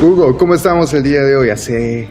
Hugo, ¿cómo estamos el día de hoy? Hace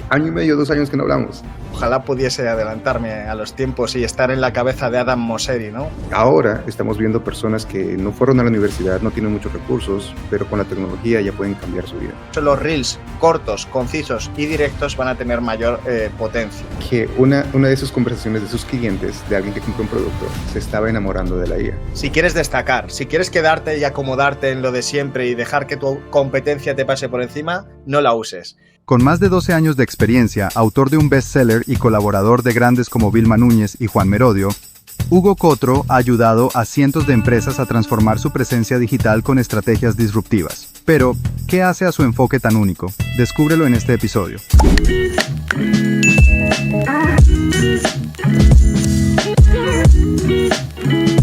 año y medio, 2 años que no hablamos. Ojalá pudiese adelantarme a los tiempos y estar en la cabeza de Adam Mosseri, ¿no? Ahora estamos viendo personas que no fueron a la universidad, no tienen muchos recursos, pero con la tecnología ya pueden cambiar su vida. Los reels cortos, concisos y directos van a tener mayor potencia. Que una de esas conversaciones de sus clientes, de alguien que compra un producto, se estaba enamorando de la IA. Si quieres destacar, si quieres quedarte y acomodarte en lo de siempre y dejar que tu competencia te pase por encima, no la uses. Con más de 12 años de experiencia, autor de un bestseller y colaborador de grandes como Vilma Núñez y Juan Merodio, Hugo Cotro ha ayudado a cientos de empresas a transformar su presencia digital con estrategias disruptivas. Pero, ¿qué hace a su enfoque tan único? Descúbrelo en este episodio.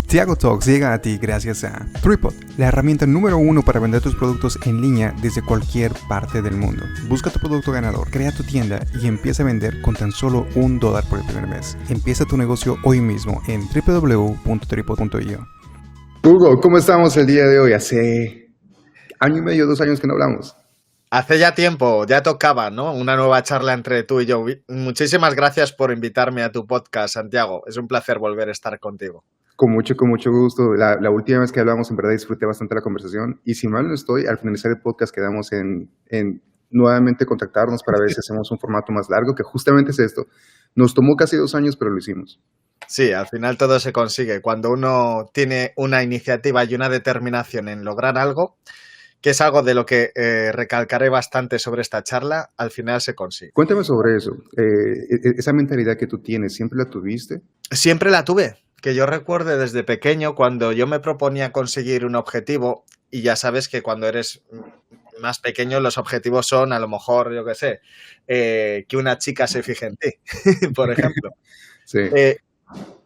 Tiago Talks llega a ti gracias a Tripod, la herramienta número 1 para vender tus productos en línea desde cualquier parte del mundo. Busca tu producto ganador, crea tu tienda y empieza a vender con tan solo $1 por el primer mes. Empieza tu negocio hoy mismo en www.tripod.io. Hugo, ¿cómo estamos el día de hoy? Hace año y medio, 2 años que no hablamos. Hace ya tiempo, ya tocaba, ¿no? Una nueva charla entre tú y yo. Muchísimas gracias por invitarme a tu podcast, Santiago. Es un placer volver a estar contigo. Con mucho gusto. La última vez que hablamos, en verdad, disfruté bastante la conversación. Y si mal no estoy, al finalizar el podcast quedamos en nuevamente contactarnos para ver si hacemos un formato más largo, que justamente es esto. Nos tomó casi 2 años, pero lo hicimos. Sí, al final todo se consigue. Cuando uno tiene una iniciativa y una determinación en lograr algo, que es algo de lo que recalcaré bastante sobre esta charla, al final se consigue. Cuéntame sobre eso. Esa mentalidad que tú tienes, ¿siempre la tuviste? Siempre la tuve. Que yo recuerde desde pequeño, cuando yo me proponía conseguir un objetivo, y ya sabes que cuando eres más pequeño los objetivos son, a lo mejor, yo qué sé, que una chica se fije en ti, por ejemplo. Sí.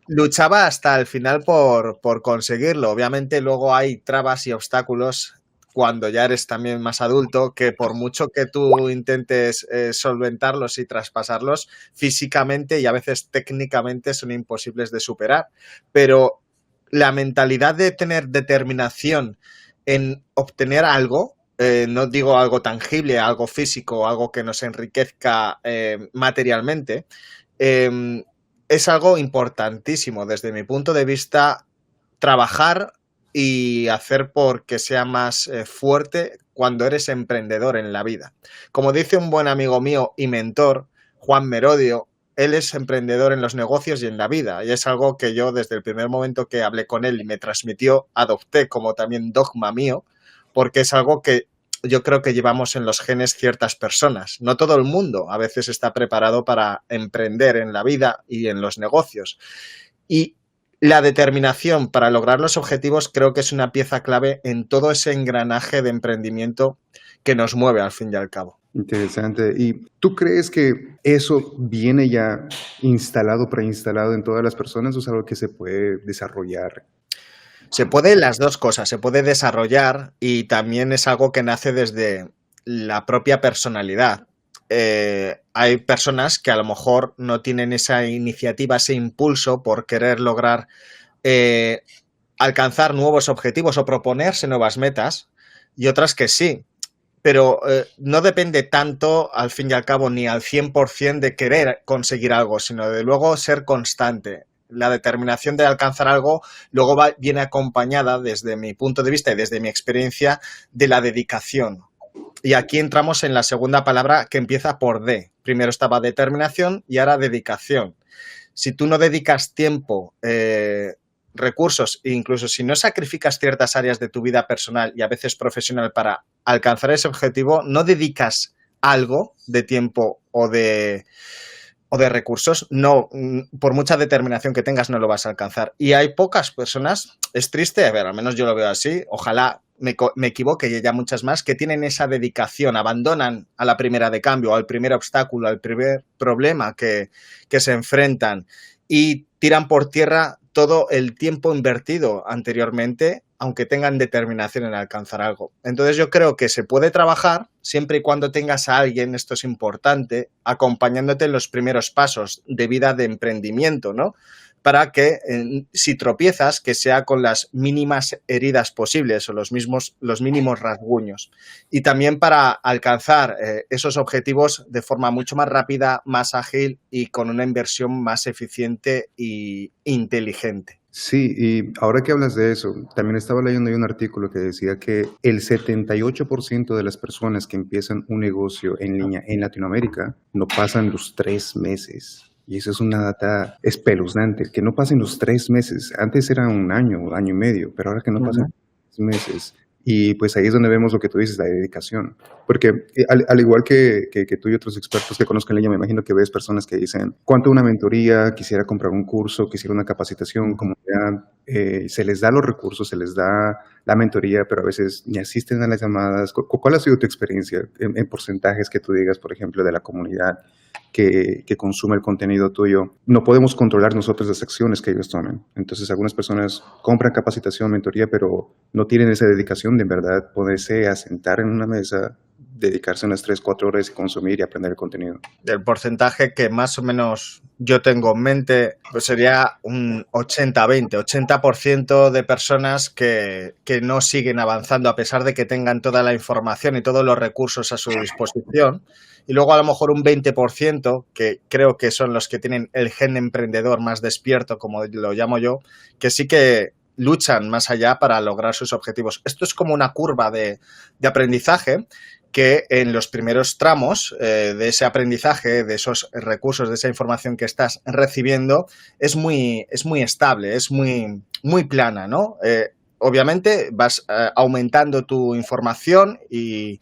Luchaba hasta el final por conseguirlo. Obviamente luego hay trabas y obstáculos cuando ya eres también más adulto, que por mucho que tú intentes solventarlos y traspasarlos, físicamente y a veces técnicamente son imposibles de superar. Pero la mentalidad de tener determinación en obtener algo, no digo algo tangible, algo físico, algo que nos enriquezca materialmente, es algo importantísimo desde mi punto de vista. Trabajar y hacer por que sea más fuerte cuando eres emprendedor en la vida. Como dice un buen amigo mío y mentor, Juan Merodio, él es emprendedor en los negocios y en la vida, y es algo que yo desde el primer momento que hablé con él y me transmitió, adopté como también dogma mío, porque es algo que yo creo que llevamos en los genes ciertas personas. No todo el mundo a veces está preparado para emprender en la vida y en los negocios. Y la determinación para lograr los objetivos creo que es una pieza clave en todo ese engranaje de emprendimiento que nos mueve al fin y al cabo. Interesante. ¿Y tú crees que eso viene ya instalado, preinstalado en todas las personas o es algo que se puede desarrollar? Se puede las dos cosas, se puede desarrollar y también es algo que nace desde la propia personalidad. Hay personas que a lo mejor no tienen esa iniciativa, ese impulso por querer lograr alcanzar nuevos objetivos o proponerse nuevas metas, y otras que sí, pero no depende tanto al fin y al cabo ni al 100% de querer conseguir algo, sino de luego ser constante. La determinación de alcanzar algo luego viene acompañada, desde mi punto de vista y desde mi experiencia, de la dedicación. Y aquí entramos en la segunda palabra que empieza por D. Primero estaba determinación y ahora dedicación. Si tú no dedicas tiempo, recursos e incluso si no sacrificas ciertas áreas de tu vida personal y a veces profesional para alcanzar ese objetivo, no dedicas algo de tiempo o de recursos, no, por mucha determinación que tengas no lo vas a alcanzar. Y hay pocas personas, es triste, a ver, al menos yo lo veo así, ojalá me equivoque y haya muchas más, que tienen esa dedicación, abandonan a la primera de cambio, al primer obstáculo, al primer problema que se enfrentan y tiran por tierra todo el tiempo invertido anteriormente, aunque tengan determinación en alcanzar algo. Entonces yo creo que se puede trabajar siempre y cuando tengas a alguien, esto es importante, acompañándote en los primeros pasos de vida de emprendimiento, ¿no? para que si tropiezas, que sea con las mínimas heridas posibles o los mínimos rasguños. Y también para alcanzar esos objetivos de forma mucho más rápida, más ágil y con una inversión más eficiente e inteligente. Sí, y ahora que hablas de eso, también estaba leyendo ahí un artículo que decía que el 78% de las personas que empiezan un negocio en línea en Latinoamérica no pasan los 3 meses. Y eso es una data espeluznante, que no pasen los 3 meses. Antes era un año y medio, pero ahora que no pasan 3 meses. Y pues ahí es donde vemos lo que tú dices, la dedicación. Porque al igual que tú y otros expertos que conozco en línea, me imagino que ves personas que dicen, ¿cuánto una mentoría? Quisiera comprar un curso, quisiera una capacitación, como ya se les da los recursos, se les da la mentoría, pero a veces ni asisten a las llamadas. ¿Cuál ha sido tu experiencia en porcentajes que tú digas, por ejemplo, de la comunidad que consume el contenido tuyo? No podemos controlar nosotros las acciones que ellos tomen. Entonces, algunas personas compran capacitación, mentoría, pero no tienen esa dedicación de en verdad poderse asentar en una mesa, dedicarse unas 3, 4 horas y consumir y aprender el contenido. El porcentaje que más o menos yo tengo en mente pues sería un 80-20, 80% de personas que no siguen avanzando a pesar de que tengan toda la información y todos los recursos a su disposición. Y luego a lo mejor un 20%, que creo que son los que tienen el gen emprendedor más despierto, como lo llamo yo, que sí que luchan más allá para lograr sus objetivos. Esto es como una curva de aprendizaje que en los primeros tramos de ese aprendizaje, de esos recursos, de esa información que estás recibiendo, es muy estable, es muy plana, ¿no? Obviamente vas aumentando tu información y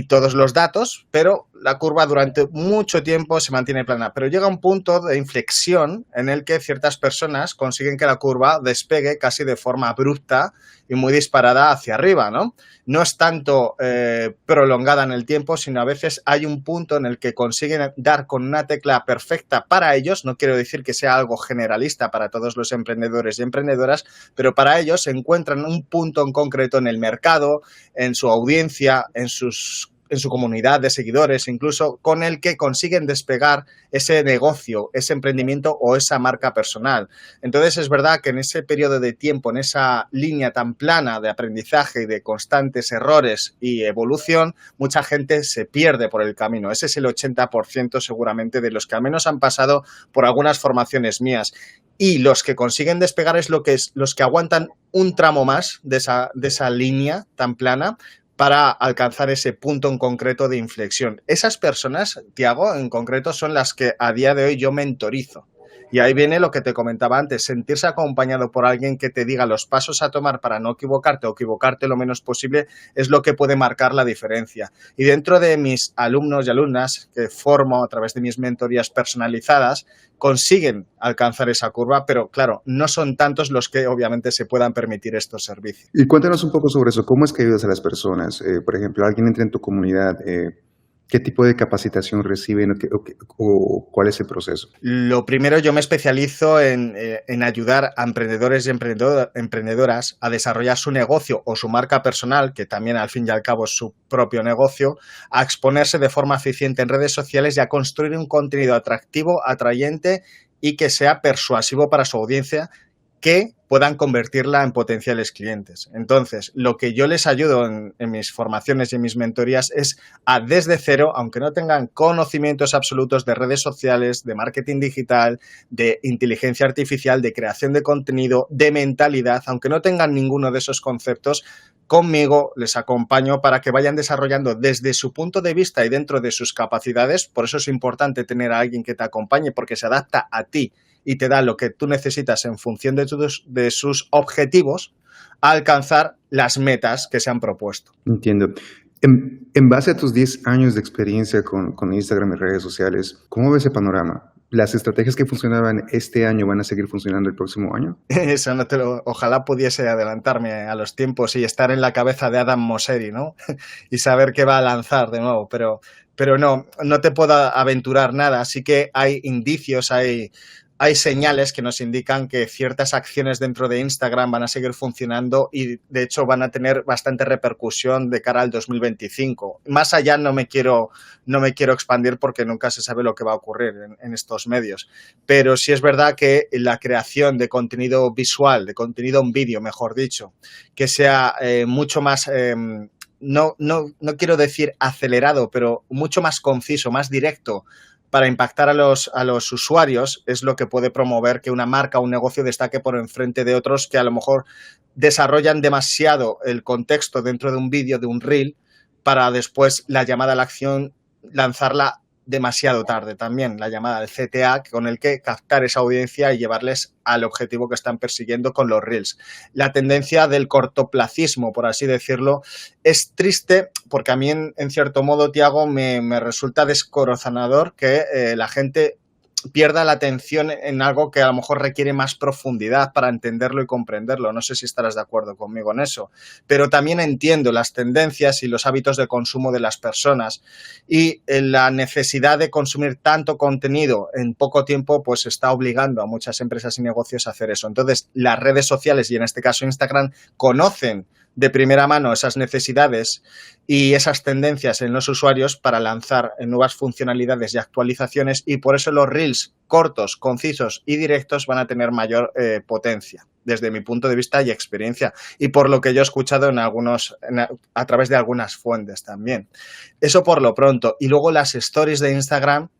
todos los datos, pero la curva durante mucho tiempo se mantiene plana. Pero llega un punto de inflexión en el que ciertas personas consiguen que la curva despegue casi de forma abrupta y muy disparada hacia arriba, ¿no? No es tanto prolongada en el tiempo, sino a veces hay un punto en el que consiguen dar con una tecla perfecta para ellos. No quiero decir que sea algo generalista para todos los emprendedores y emprendedoras, pero para ellos encuentran un punto en concreto en el mercado, en su audiencia, en su comunidad de seguidores, incluso con el que consiguen despegar ese negocio, ese emprendimiento o esa marca personal. Entonces es verdad que en ese periodo de tiempo, en esa línea tan plana de aprendizaje y de constantes errores y evolución, mucha gente se pierde por el camino. Ese es el 80% seguramente de los que al menos han pasado por algunas formaciones mías. Y los que consiguen despegar es los que aguantan un tramo más de esa línea tan plana para alcanzar ese punto en concreto de inflexión. Esas personas, Tiago, en concreto, son las que a día de hoy yo mentorizo. Y ahí viene lo que te comentaba antes, sentirse acompañado por alguien que te diga los pasos a tomar para no equivocarte o equivocarte lo menos posible es lo que puede marcar la diferencia. Y dentro de mis alumnos y alumnas que formo a través de mis mentorías personalizadas, consiguen alcanzar esa curva, pero claro, no son tantos los que obviamente se puedan permitir estos servicios. Y cuéntanos un poco sobre eso. ¿Cómo es que ayudas a las personas? Por ejemplo, alguien entra en tu comunidad, ¿qué tipo de capacitación reciben o cuál es el proceso? Lo primero, yo me especializo en ayudar a emprendedores y emprendedoras a desarrollar su negocio o su marca personal, que también al fin y al cabo es su propio negocio, a exponerse de forma eficiente en redes sociales y a construir un contenido atractivo, atrayente y que sea persuasivo para su audiencia, que puedan convertirla en potenciales clientes. Entonces, lo que yo les ayudo en mis formaciones y en mis mentorías es a desde cero, aunque no tengan conocimientos absolutos de redes sociales, de marketing digital, de inteligencia artificial, de creación de contenido, de mentalidad, aunque no tengan ninguno de esos conceptos, conmigo les acompaño para que vayan desarrollando desde su punto de vista y dentro de sus capacidades. Por eso es importante tener a alguien que te acompañe porque se adapta a ti y te da lo que tú necesitas en función de sus objetivos a alcanzar las metas que se han propuesto. Entiendo. En base a tus 10 años de experiencia con Instagram y redes sociales, ¿cómo ves el panorama? ¿Las estrategias que funcionaban este año van a seguir funcionando el próximo año? Eso ojalá pudiese adelantarme a los tiempos y estar en la cabeza de Adam Mosseri, ¿no? Y saber qué va a lanzar de nuevo, pero no te puedo aventurar nada. Sí que hay indicios, hay hay señales que nos indican que ciertas acciones dentro de Instagram van a seguir funcionando y de hecho van a tener bastante repercusión de cara al 2025. Más allá no me quiero expandir porque nunca se sabe lo que va a ocurrir en estos medios, pero sí es verdad que la creación de contenido visual, de contenido en vídeo, mejor dicho, que sea mucho más... no quiero decir acelerado, pero mucho más conciso, más directo, para impactar a los usuarios, es lo que puede promover que una marca o un negocio destaque por enfrente de otros que a lo mejor desarrollan demasiado el contexto dentro de un vídeo, de un reel, para después la llamada a la acción lanzarla demasiado tarde también, la llamada del CTA, con el que captar esa audiencia y llevarles al objetivo que están persiguiendo con los reels. La tendencia del cortoplacismo, por así decirlo, es triste porque a mí, en cierto modo, Tiago, me resulta descorazonador que la gente pierda la atención en algo que a lo mejor requiere más profundidad para entenderlo y comprenderlo. No sé si estarás de acuerdo conmigo en eso, pero también entiendo las tendencias y los hábitos de consumo de las personas y la necesidad de consumir tanto contenido en poco tiempo pues está obligando a muchas empresas y negocios a hacer eso. Entonces, las redes sociales y en este caso Instagram conocen de primera mano esas necesidades y esas tendencias en los usuarios para lanzar nuevas funcionalidades y actualizaciones y por eso los reels cortos, concisos y directos van a tener mayor potencia desde mi punto de vista y experiencia y por lo que yo he escuchado a través de algunas fuentes también. Eso por lo pronto. Y luego las stories de Instagram,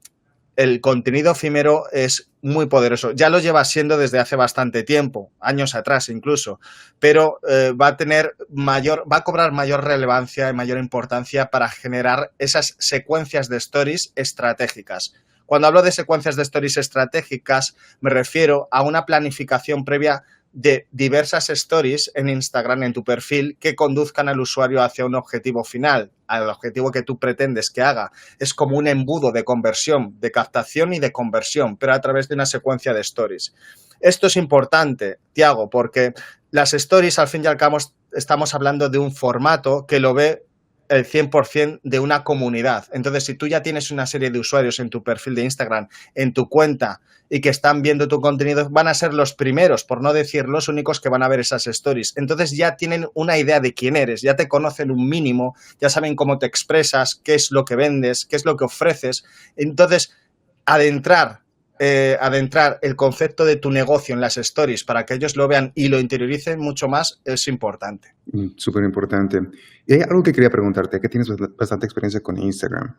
el contenido efímero es muy poderoso. Ya lo lleva siendo desde hace bastante tiempo, años atrás incluso, pero va a cobrar mayor relevancia y mayor importancia para generar esas secuencias de stories estratégicas. Cuando hablo de secuencias de stories estratégicas, me refiero a una planificación previa de diversas stories en Instagram, en tu perfil, que conduzcan al usuario hacia un objetivo final, al objetivo que tú pretendes que haga. Es como un embudo de conversión, de captación y de conversión, pero a través de una secuencia de stories. Esto es importante, Tiago, porque las stories, al fin y al cabo, estamos hablando de un formato que lo ve el 100% de una comunidad. Entonces, si tú ya tienes una serie de usuarios en tu perfil de Instagram, en tu cuenta, y que están viendo tu contenido, van a ser los primeros, por no decir los únicos, que van a ver esas stories. Entonces ya tienen una idea de quién eres, ya te conocen un mínimo, ya saben cómo te expresas, qué es lo que vendes, qué es lo que ofreces. Entonces, adentrar el concepto de tu negocio en las stories para que ellos lo vean y lo interioricen mucho más es importante. Súper importante. Y hay algo que quería preguntarte, que tienes bastante experiencia con Instagram.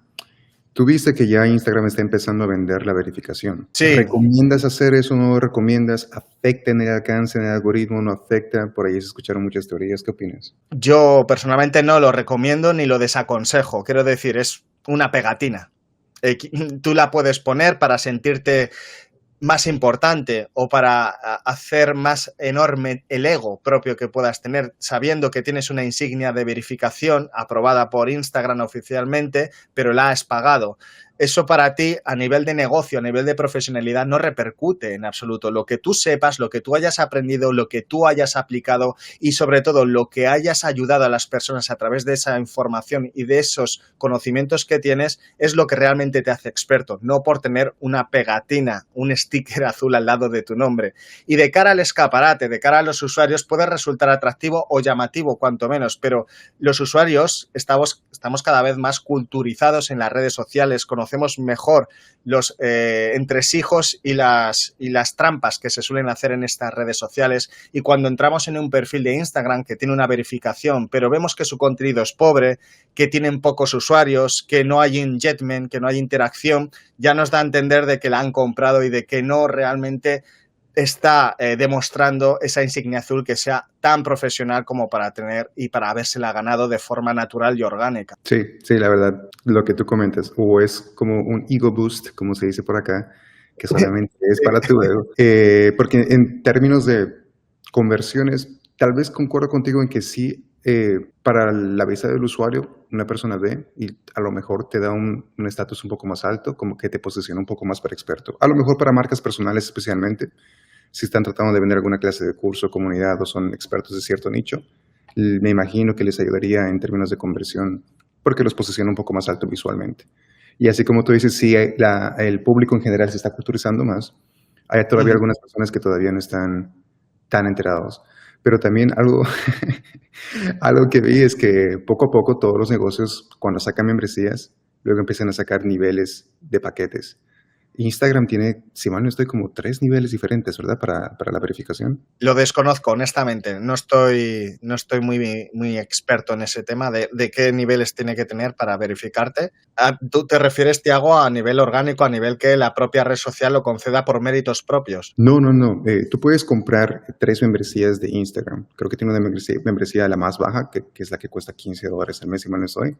Tú viste que ya Instagram está empezando a vender la verificación. Sí. ¿Recomiendas hacer eso o no recomiendas? ¿Afecta en el alcance, en el algoritmo? ¿No afecta? Por ahí se escucharon muchas teorías. ¿Qué opinas? Yo personalmente no lo recomiendo ni lo desaconsejo. Quiero decir, es una pegatina. Tú la puedes poner para sentirte más importante o para hacer más enorme el ego propio que puedas tener, sabiendo que tienes una insignia de verificación aprobada por Instagram oficialmente, pero la has pagado. Eso para ti, a nivel de negocio, a nivel de profesionalidad, no repercute en absoluto. Lo que tú sepas, lo que tú hayas aprendido, lo que tú hayas aplicado y, sobre todo, lo que hayas ayudado a las personas a través de esa información y de esos conocimientos que tienes, es lo que realmente te hace experto, no por tener una pegatina, un sticker azul al lado de tu nombre. Y de cara al escaparate, de cara a los usuarios, puede resultar atractivo o llamativo, cuanto menos, pero los usuarios estamos cada vez más culturizados en las redes sociales, conocemos mejor los entresijos y las trampas que se suelen hacer en estas redes sociales y cuando entramos en un perfil de Instagram que tiene una verificación, pero vemos que su contenido es pobre, que tienen pocos usuarios, que no hay engagement, que no hay interacción, ya nos da a entender de que la han comprado y de que no realmente está demostrando esa insignia azul que sea tan profesional como para tener y para habérsela ganado de forma natural y orgánica. Sí, la verdad, lo que tú comentas, o es como un ego boost, como se dice por acá, que solamente es para tu ego. Porque en términos de conversiones, tal vez concuerdo contigo en que sí, para la vista del usuario, una persona ve y a lo mejor te da un estatus un poco más alto, como que te posiciona un poco más para experto. A lo mejor para marcas personales especialmente, si están tratando de vender alguna clase de curso, comunidad o son expertos de cierto nicho, me imagino que les ayudaría en términos de conversión porque los posiciona un poco más alto visualmente. Y así como tú dices, sí, el público en general se está culturizando más, Hay todavía algunas personas que todavía no están tan enterados. Pero también algo, algo que vi es que poco a poco todos los negocios, cuando sacan membresías, luego empiezan a sacar niveles de paquetes. Instagram tiene, si mal no estoy, como 3 niveles diferentes, ¿verdad? Para la verificación. Lo desconozco, honestamente. No estoy muy experto en ese tema de qué niveles tiene que tener para verificarte. ¿Tú te refieres, Tiago, a nivel orgánico, a nivel que la propia red social lo conceda por méritos propios? No. Tú puedes comprar 3 membresías de Instagram. Creo que tiene una membresía la más baja, que es la que cuesta $15 al mes, si mal no estoy.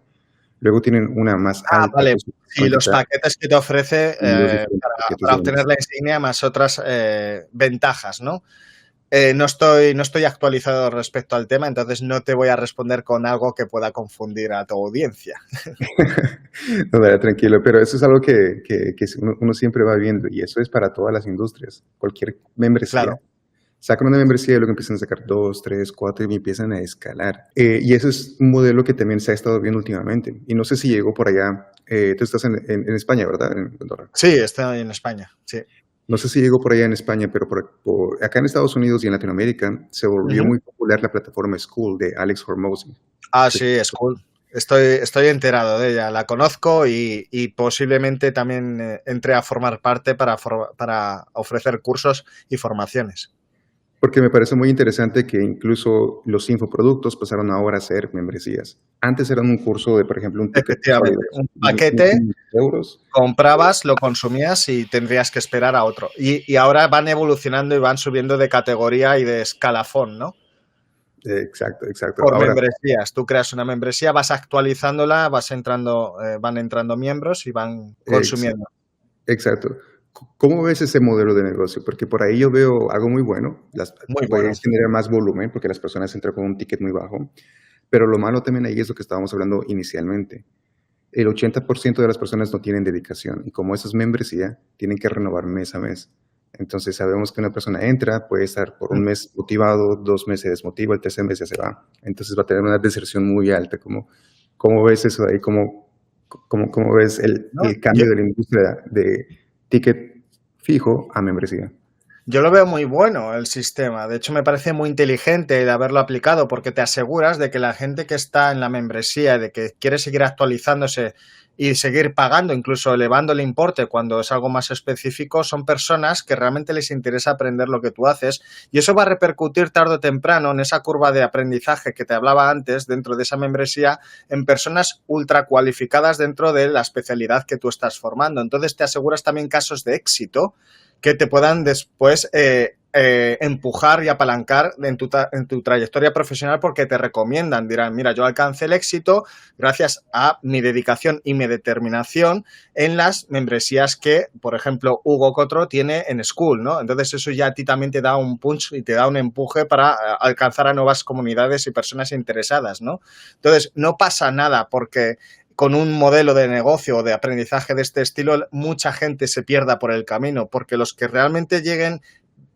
Luego tienen una más alta. Vale. Y los paquetes que te ofrece para obtener la insignia más otras ventajas, ¿no? No estoy actualizado respecto al tema, entonces no te voy a responder con algo que pueda confundir a tu audiencia. No, tranquilo, pero eso es algo que uno siempre va viendo y eso es para todas las industrias. Cualquier membresía. Claro. Sacan una membresía y luego empiezan a sacar 2, 3, 4 y empiezan a escalar. Y eso es un modelo que también se ha estado viendo últimamente. Y no sé si llegó por allá. Tú estás en España, ¿verdad? En Andorra. Sí, estoy en España, sí. No sé si llegó por allá en España, pero acá en Estados Unidos y en Latinoamérica se volvió muy popular la plataforma School de Alex Hormozi. Sí, School. Estoy enterado de ella, la conozco y posiblemente también entre a formar parte para ofrecer cursos y formaciones. Porque me parece muy interesante que incluso los infoproductos pasaron ahora a ser membresías. Antes eran un curso de, por ejemplo, un ticket. Efectivamente, un paquete, euros. Comprabas, lo consumías y tendrías que esperar a otro. Y ahora van evolucionando y van subiendo de categoría y de escalafón, ¿no? Exacto. Por ahora, membresías. Tú creas una membresía, vas actualizándola, van entrando miembros y van consumiendo. Exacto. ¿Cómo ves ese modelo de negocio? Porque por ahí yo veo algo muy bueno. Puedes generar más volumen porque las personas entran con un ticket muy bajo. Pero lo malo también ahí es lo que estábamos hablando inicialmente. El 80% de las personas no tienen dedicación. Y como eso es membresía, tienen que renovar mes a mes. Entonces sabemos que una persona entra, puede estar por un mes motivado, 2 meses se desmotiva, el tercer mes ya se va. Entonces va a tener una deserción muy alta. ¿Cómo ves eso ahí? ¿Cómo ves el cambio de la industria de ticket fijo a membresía? Yo lo veo muy bueno el sistema. De hecho, me parece muy inteligente el haberlo aplicado porque te aseguras de que la gente que está en la membresía, de que quiere seguir actualizándose y seguir pagando, incluso elevando el importe cuando es algo más específico, son personas que realmente les interesa aprender lo que tú haces y eso va a repercutir tarde o temprano en esa curva de aprendizaje que te hablaba antes dentro de esa membresía en personas ultra cualificadas dentro de la especialidad que tú estás formando. Entonces te aseguras también casos de éxito que te puedan después empujar y apalancar en tu trayectoria profesional porque te recomiendan, dirán, mira, yo alcancé el éxito gracias a mi dedicación y mi determinación en las membresías que, por ejemplo, Hugo Cotro tiene en School, ¿no? Entonces eso ya a ti también te da un punch y te da un empuje para alcanzar a nuevas comunidades y personas interesadas, ¿no? Entonces no pasa nada porque con un modelo de negocio o de aprendizaje de este estilo, mucha gente se pierda por el camino, porque los que realmente lleguen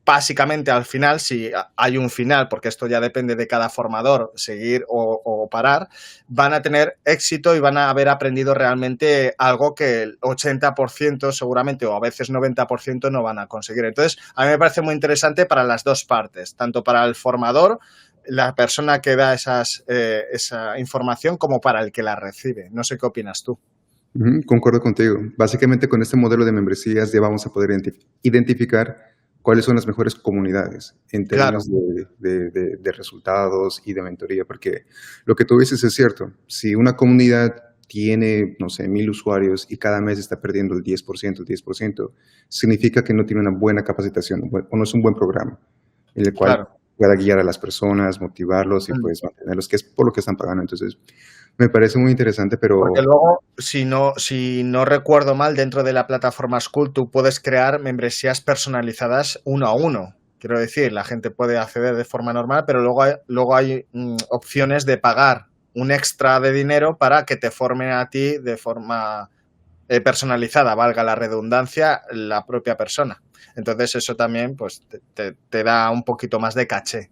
básicamente al final, si hay un final, porque esto ya depende de cada formador, seguir o parar, van a tener éxito y van a haber aprendido realmente algo que el 80% seguramente o a veces 90% no van a conseguir. Entonces, a mí me parece muy interesante para las dos partes, tanto para el formador, la persona que da esa información, como para el que la recibe. No sé qué opinas tú. Concuerdo contigo. Básicamente con este modelo de membresías ya vamos a poder identificar cuáles son las mejores comunidades en términos de resultados y de mentoría, porque lo que tú dices es cierto. Si una comunidad tiene, no sé, 1,000 usuarios y cada mes está perdiendo el 10%, significa que no tiene una buena capacitación o no es un buen programa en el cual pueda guiar a las personas, motivarlos y pues mantenerlos, que es por lo que están pagando. Entonces, me parece muy interesante, pero... Porque luego, si no recuerdo mal, dentro de la plataforma School tú puedes crear membresías personalizadas 1 a 1. Quiero decir, la gente puede acceder de forma normal, pero luego hay opciones de pagar un extra de dinero para que te formen a ti de forma personalizada, valga la redundancia, la propia persona. Entonces eso también pues te da un poquito más de caché.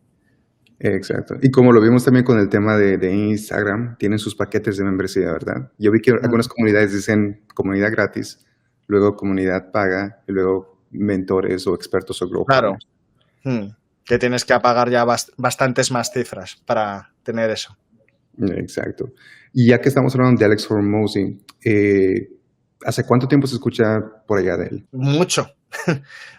Exacto. Y como lo vimos también con el tema de Instagram, tienen sus paquetes de membresía, ¿verdad? Yo vi que algunas comunidades dicen comunidad gratis, luego comunidad paga y luego mentores o expertos o growth Claro. partners. Que tienes que pagar ya bastantes más cifras para tener eso. Exacto. Y ya que estamos hablando de Alex Hormozi, ¿hace cuánto tiempo se escucha por allá de él? Mucho.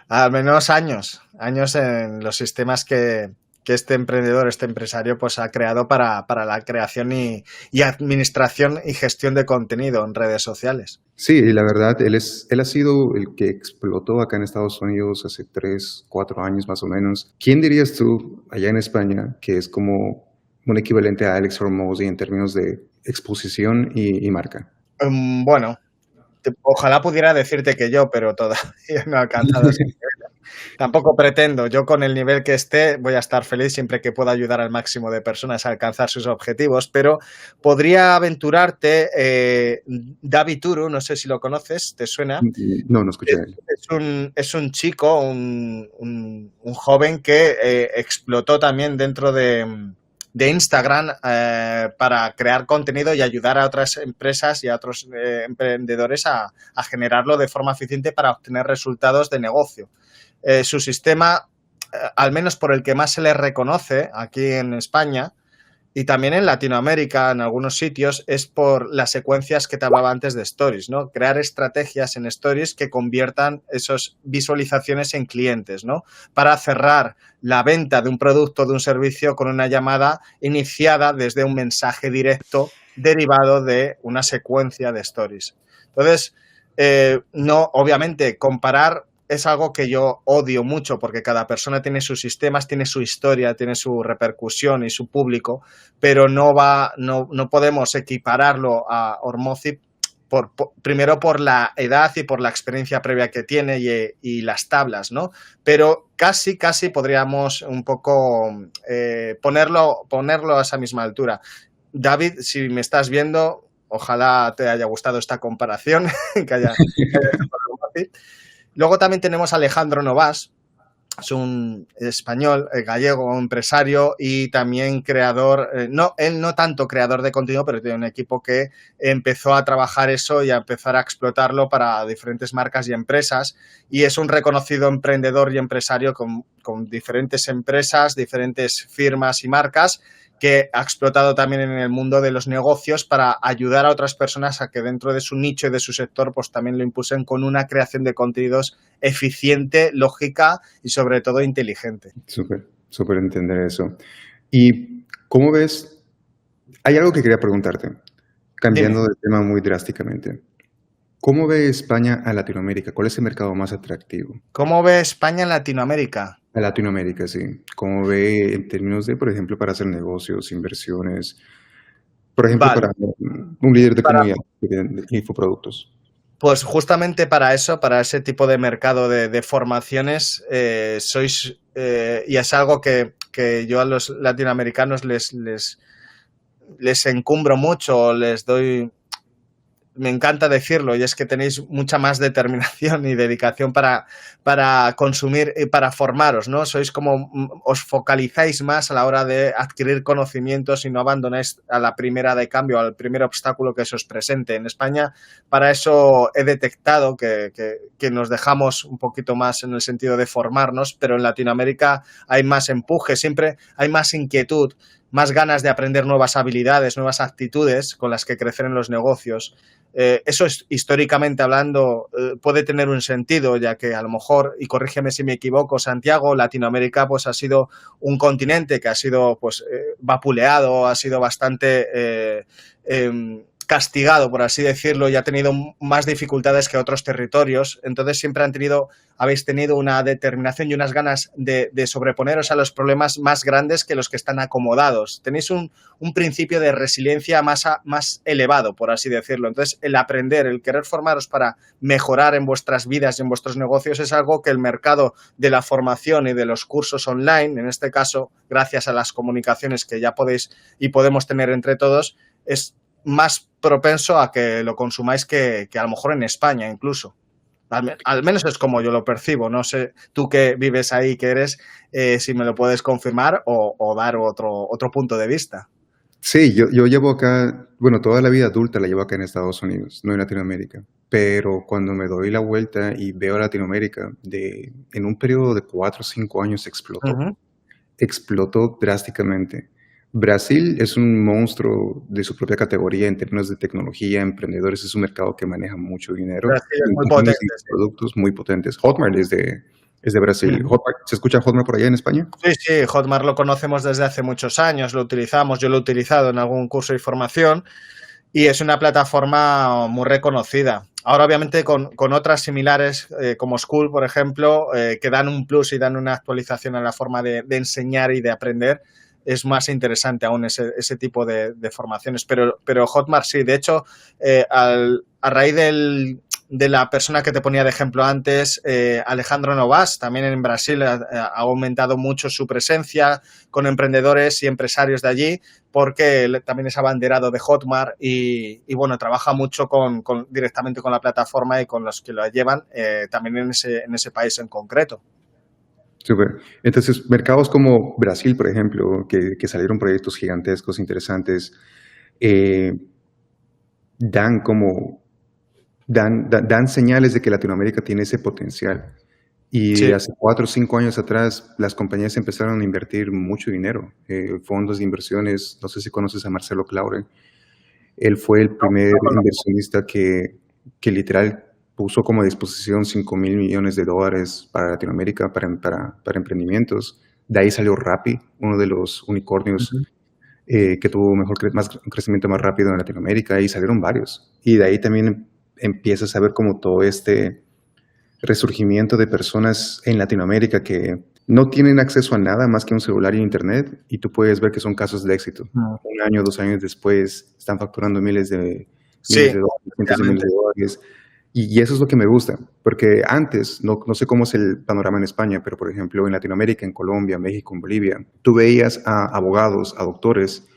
Al menos años en los sistemas que este emprendedor, este empresario, pues ha creado para la creación y administración y gestión de contenido en redes sociales. Sí, y la verdad, él ha sido el que explotó acá en Estados Unidos hace 3, 4 años más o menos. ¿Quién dirías tú allá en España que es como un equivalente a Alex Hormozi en términos de exposición y marca? Bueno, ojalá pudiera decirte que yo, pero todavía no he alcanzado ese nivel. Tampoco pretendo. Yo con el nivel que esté voy a estar feliz siempre que pueda ayudar al máximo de personas a alcanzar sus objetivos, pero podría aventurarte David Turu, no sé si lo conoces, ¿te suena? No escuché de él. Es un chico, un joven que explotó también dentro de Instagram para crear contenido y ayudar a otras empresas y a otros emprendedores a generarlo de forma eficiente para obtener resultados de negocio. Su sistema, al menos por el que más se le reconoce aquí en España y también en Latinoamérica, en algunos sitios, es por las secuencias que te hablaba antes de Stories, ¿no? Crear estrategias en Stories que conviertan esas visualizaciones en clientes, ¿no? Para cerrar la venta de un producto o de un servicio con una llamada iniciada desde un mensaje directo derivado de una secuencia de Stories. Entonces, no, obviamente, comparar es algo que yo odio mucho porque cada persona tiene sus sistemas, tiene su historia, tiene su repercusión y su público, pero no podemos equipararlo a Hormozi primero por la edad y por la experiencia previa que tiene y las tablas, ¿no? Pero casi podríamos un poco ponerlo a esa misma altura. David, si me estás viendo, ojalá te haya gustado esta comparación que haya hecho con Hormozi. Luego también tenemos a Alejandro Novas, es un español, gallego, empresario y también creador, él no tanto creador de contenido, pero tiene un equipo que empezó a trabajar eso y a empezar a explotarlo para diferentes marcas y empresas, y es un reconocido emprendedor y empresario con diferentes empresas, diferentes firmas y marcas, que ha explotado también en el mundo de los negocios para ayudar a otras personas a que dentro de su nicho y de su sector pues también lo impulsen con una creación de contenidos eficiente, lógica y sobre todo inteligente. Súper entender eso. ¿Y cómo ves? Hay algo que quería preguntarte, cambiando de tema muy drásticamente. ¿Cómo ve España a Latinoamérica? ¿Cuál es el mercado más atractivo? ¿Cómo ve España en Latinoamérica? A Latinoamérica, sí. ¿Cómo ve en términos de, por ejemplo, para hacer negocios, inversiones? Por ejemplo, Vale. para un líder de comunidad de infoproductos. Pues justamente para eso, para ese tipo de mercado de formaciones, sois, y es algo que yo a los latinoamericanos les encumbro mucho, les doy... Me encanta decirlo, y es que tenéis mucha más determinación y dedicación para consumir y para formaros, ¿no? Sois como, os focalizáis más a la hora de adquirir conocimientos y no abandonáis a la primera de cambio, al primer obstáculo que se os presente. En España, para eso he detectado que nos dejamos un poquito más en el sentido de formarnos, pero en Latinoamérica hay más empuje, siempre hay más inquietud, más ganas de aprender nuevas habilidades, nuevas actitudes con las que crecer en los negocios. Eso es, históricamente hablando, puede tener un sentido, ya que a lo mejor, y corrígeme si me equivoco, Santiago, Latinoamérica pues ha sido un continente que ha sido pues vapuleado, ha sido bastante castigado, por así decirlo, y ha tenido más dificultades que otros territorios. Entonces siempre habéis tenido una determinación y unas ganas de sobreponeros a los problemas más grandes que los que están acomodados. Tenéis un principio de resiliencia más elevado, por así decirlo. Entonces el aprender, el querer formaros para mejorar en vuestras vidas y en vuestros negocios es algo que el mercado de la formación y de los cursos online, en este caso, gracias a las comunicaciones que ya podéis y podemos tener entre todos, es más propenso a que lo consumáis que a lo mejor en España incluso. Al menos es como yo lo percibo. No sé, tú que vives ahí, que eres, si me lo puedes confirmar o dar otro punto de vista. Sí, yo llevo acá, bueno, toda la vida adulta la llevo acá en Estados Unidos, no en Latinoamérica. Pero cuando me doy la vuelta y veo Latinoamérica, en un periodo de 4 o 5 años Ujú. explotó drásticamente. Brasil es un monstruo de su propia categoría en términos de tecnología, emprendedores, es un mercado que maneja mucho dinero Brasil es en muy compañías y potente, sí. productos muy potentes. Hotmart es de Brasil. Ujú. ¿Se escucha Hotmart por allá en España? Sí, sí, Hotmart lo conocemos desde hace muchos años, lo utilizamos, yo lo he utilizado en algún curso de formación y es una plataforma muy reconocida. Ahora, obviamente, con otras similares, como School, por ejemplo, que dan un plus y dan una actualización en la forma de enseñar y de aprender, es más interesante aún ese tipo de formaciones. Pero Hotmart sí, de hecho, a raíz de la persona que te ponía de ejemplo antes, Alejandro Novas, también en Brasil ha aumentado mucho su presencia con emprendedores y empresarios de allí, porque él también es abanderado de Hotmart y bueno, trabaja mucho directamente con la plataforma y con los que la llevan, también en ese país en concreto. Súper. Entonces, mercados como Brasil, por ejemplo, que salieron proyectos gigantescos, interesantes, eh, dan como, dan señales de que Latinoamérica tiene ese potencial. Y Sí. hace 4 o 5 años atrás, las compañías empezaron a invertir mucho dinero, fondos de inversiones. No sé si conoces a Marcelo Claure. Él fue el No, primer no conozco. inversionista que literal puso como a disposición $5.000 millones para Latinoamérica, para emprendimientos. De ahí salió Rappi, uno de los unicornios Ujú. que tuvo un crecimiento más rápido en Latinoamérica, y salieron varios. Y de ahí también empiezas a ver como todo este resurgimiento de personas en Latinoamérica que no tienen acceso a nada más que un celular y internet, y tú puedes ver que son casos de éxito. Mm. 1 año, 2 años después, están facturando miles Sí, de dólares, cientos de miles obviamente. de dólares. Y eso es lo que me gusta, porque antes, no sé cómo es el panorama en España, pero por ejemplo en Latinoamérica, en Colombia, México, en Bolivia, tú veías a abogados, a doctores,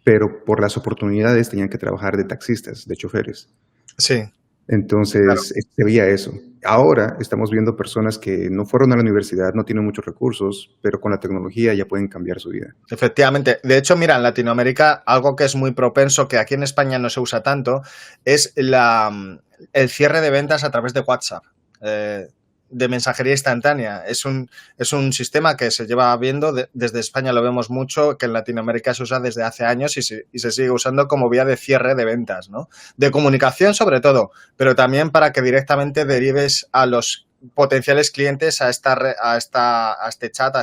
pero por las oportunidades tenían que trabajar de taxistas, de choferes. Sí, claro. Entonces, se veía eso. Ahora estamos viendo personas que no fueron a la universidad, no tienen muchos recursos, pero con la tecnología ya pueden cambiar su vida. Efectivamente. De hecho, mira, en Latinoamérica, algo que es muy propenso, que aquí en España no se usa tanto, es el cierre de ventas a través de WhatsApp, eh, de mensajería instantánea. Es un sistema que se lleva viendo, desde España lo vemos mucho, que en Latinoamérica se usa desde hace años y se sigue usando como vía de cierre de ventas, ¿no? De comunicación sobre todo, pero también para que directamente derives a los potenciales clientes a este chat,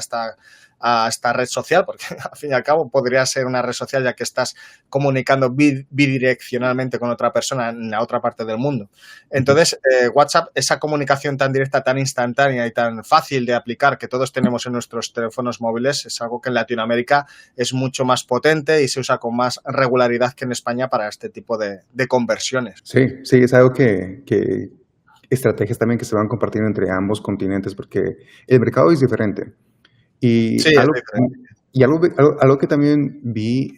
a esta red social, porque al fin y al cabo podría ser una red social ya que estás comunicando bidireccionalmente con otra persona en la otra parte del mundo. Entonces, WhatsApp, esa comunicación tan directa, tan instantánea y tan fácil de aplicar que todos tenemos en nuestros teléfonos móviles, es algo que en Latinoamérica es mucho más potente y se usa con más regularidad que en España para este tipo de conversiones. Sí, sí, es algo que estrategias también que se van compartiendo entre ambos continentes, porque el mercado es diferente. Sí, Y es algo, diferente. algo que también vi,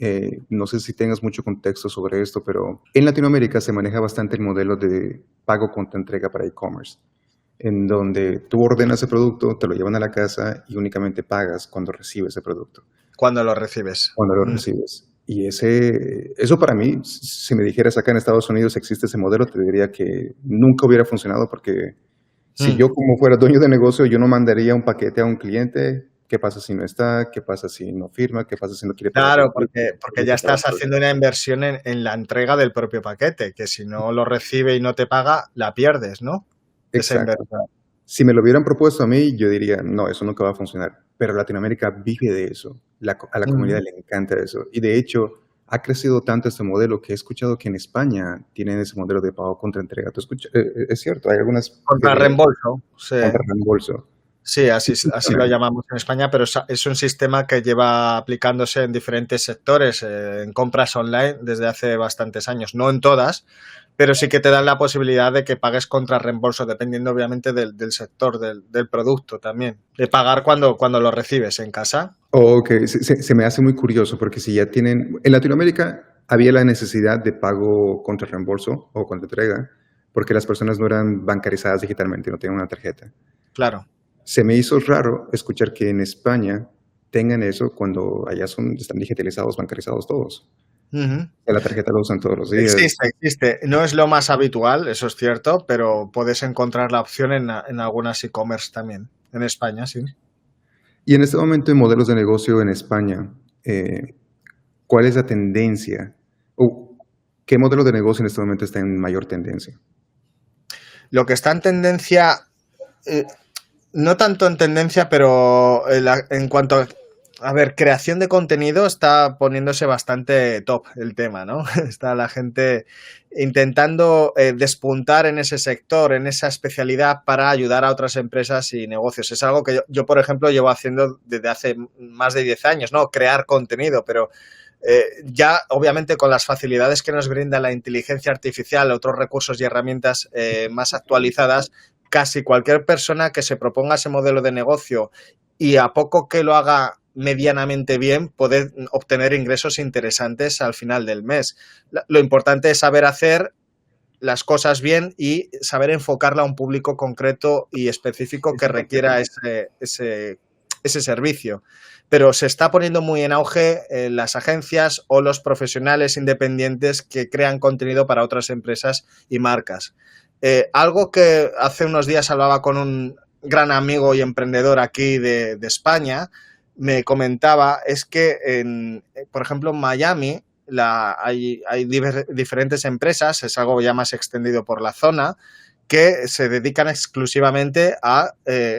no sé si tengas mucho contexto sobre esto, pero en Latinoamérica se maneja bastante el modelo de pago contra entrega para e-commerce, en donde tú ordenas el producto, te lo llevan a la casa y únicamente pagas cuando recibes el producto, Cuando lo recibes. cuando lo recibes. Y eso para mí, si me dijeras acá en Estados Unidos existe ese modelo, te diría que nunca hubiera funcionado, porque si Mm. yo como fuera dueño de negocio, yo no mandaría un paquete a un cliente. ¿Qué pasa si no está? ¿Qué pasa si no firma? ¿Qué pasa si no quiere pagar por el Claro, producto? porque ya estás haciendo una inversión en la entrega del propio paquete, que si no lo recibe y no te paga, la pierdes, ¿no? Esa Exacto. inversión. Si me lo hubieran propuesto a mí, yo diría, no, eso nunca va a funcionar. Pero Latinoamérica vive de eso. A la comunidad Ujú. le encanta eso. Y de hecho, ha crecido tanto este modelo que he escuchado que en España tienen ese modelo de pago contra entrega. Es cierto, hay algunas Contra reembolso, sí. contra reembolso. Sí, Sí así lo funcionan. llamamos en España, pero es un sistema que lleva aplicándose en diferentes sectores, en compras online desde hace bastantes años. No en todas, pero sí que te dan la posibilidad de que pagues contra reembolso, dependiendo obviamente del sector, del producto también. De pagar cuando lo recibes en casa. Ok, se me hace muy curioso, porque si ya tienen, en Latinoamérica había la necesidad de pago contra reembolso o contra entrega, porque las personas no eran bancarizadas digitalmente, no tenían una tarjeta. Claro. Se me hizo raro escuchar que en España tengan eso cuando allá están digitalizados, bancarizados todos. Ujú. La tarjeta lo usan todos los días. Existe. No es lo más habitual, eso es cierto, pero puedes encontrar la opción en algunas e-commerce también, en España, sí. Y en este momento en modelos de negocio en España, ¿cuál es la tendencia? ¿O qué modelo de negocio en este momento está en mayor tendencia? Lo que está en tendencia, no tanto en tendencia, pero en cuanto a ver, creación de contenido está poniéndose bastante top el tema, ¿no? Está la gente intentando despuntar en ese sector, en esa especialidad para ayudar a otras empresas y negocios. Es algo que yo, por ejemplo, llevo haciendo desde hace más de 10 años, ¿no? Crear contenido, pero ya obviamente con las facilidades que nos brinda la inteligencia artificial, otros recursos y herramientas más actualizadas, casi cualquier persona que se proponga ese modelo de negocio y a poco que lo haga medianamente bien, puede obtener ingresos interesantes al final del mes. Lo importante es saber hacer las cosas bien y saber enfocarla a un público concreto y específico que requiera ese servicio. Pero se está poniendo muy en auge las agencias o los profesionales independientes que crean contenido para otras empresas y marcas. Algo que hace unos días hablaba con un gran amigo y emprendedor aquí de España, me comentaba es que, por ejemplo, en Miami hay diferentes empresas, es algo ya más extendido por la zona, que se dedican exclusivamente a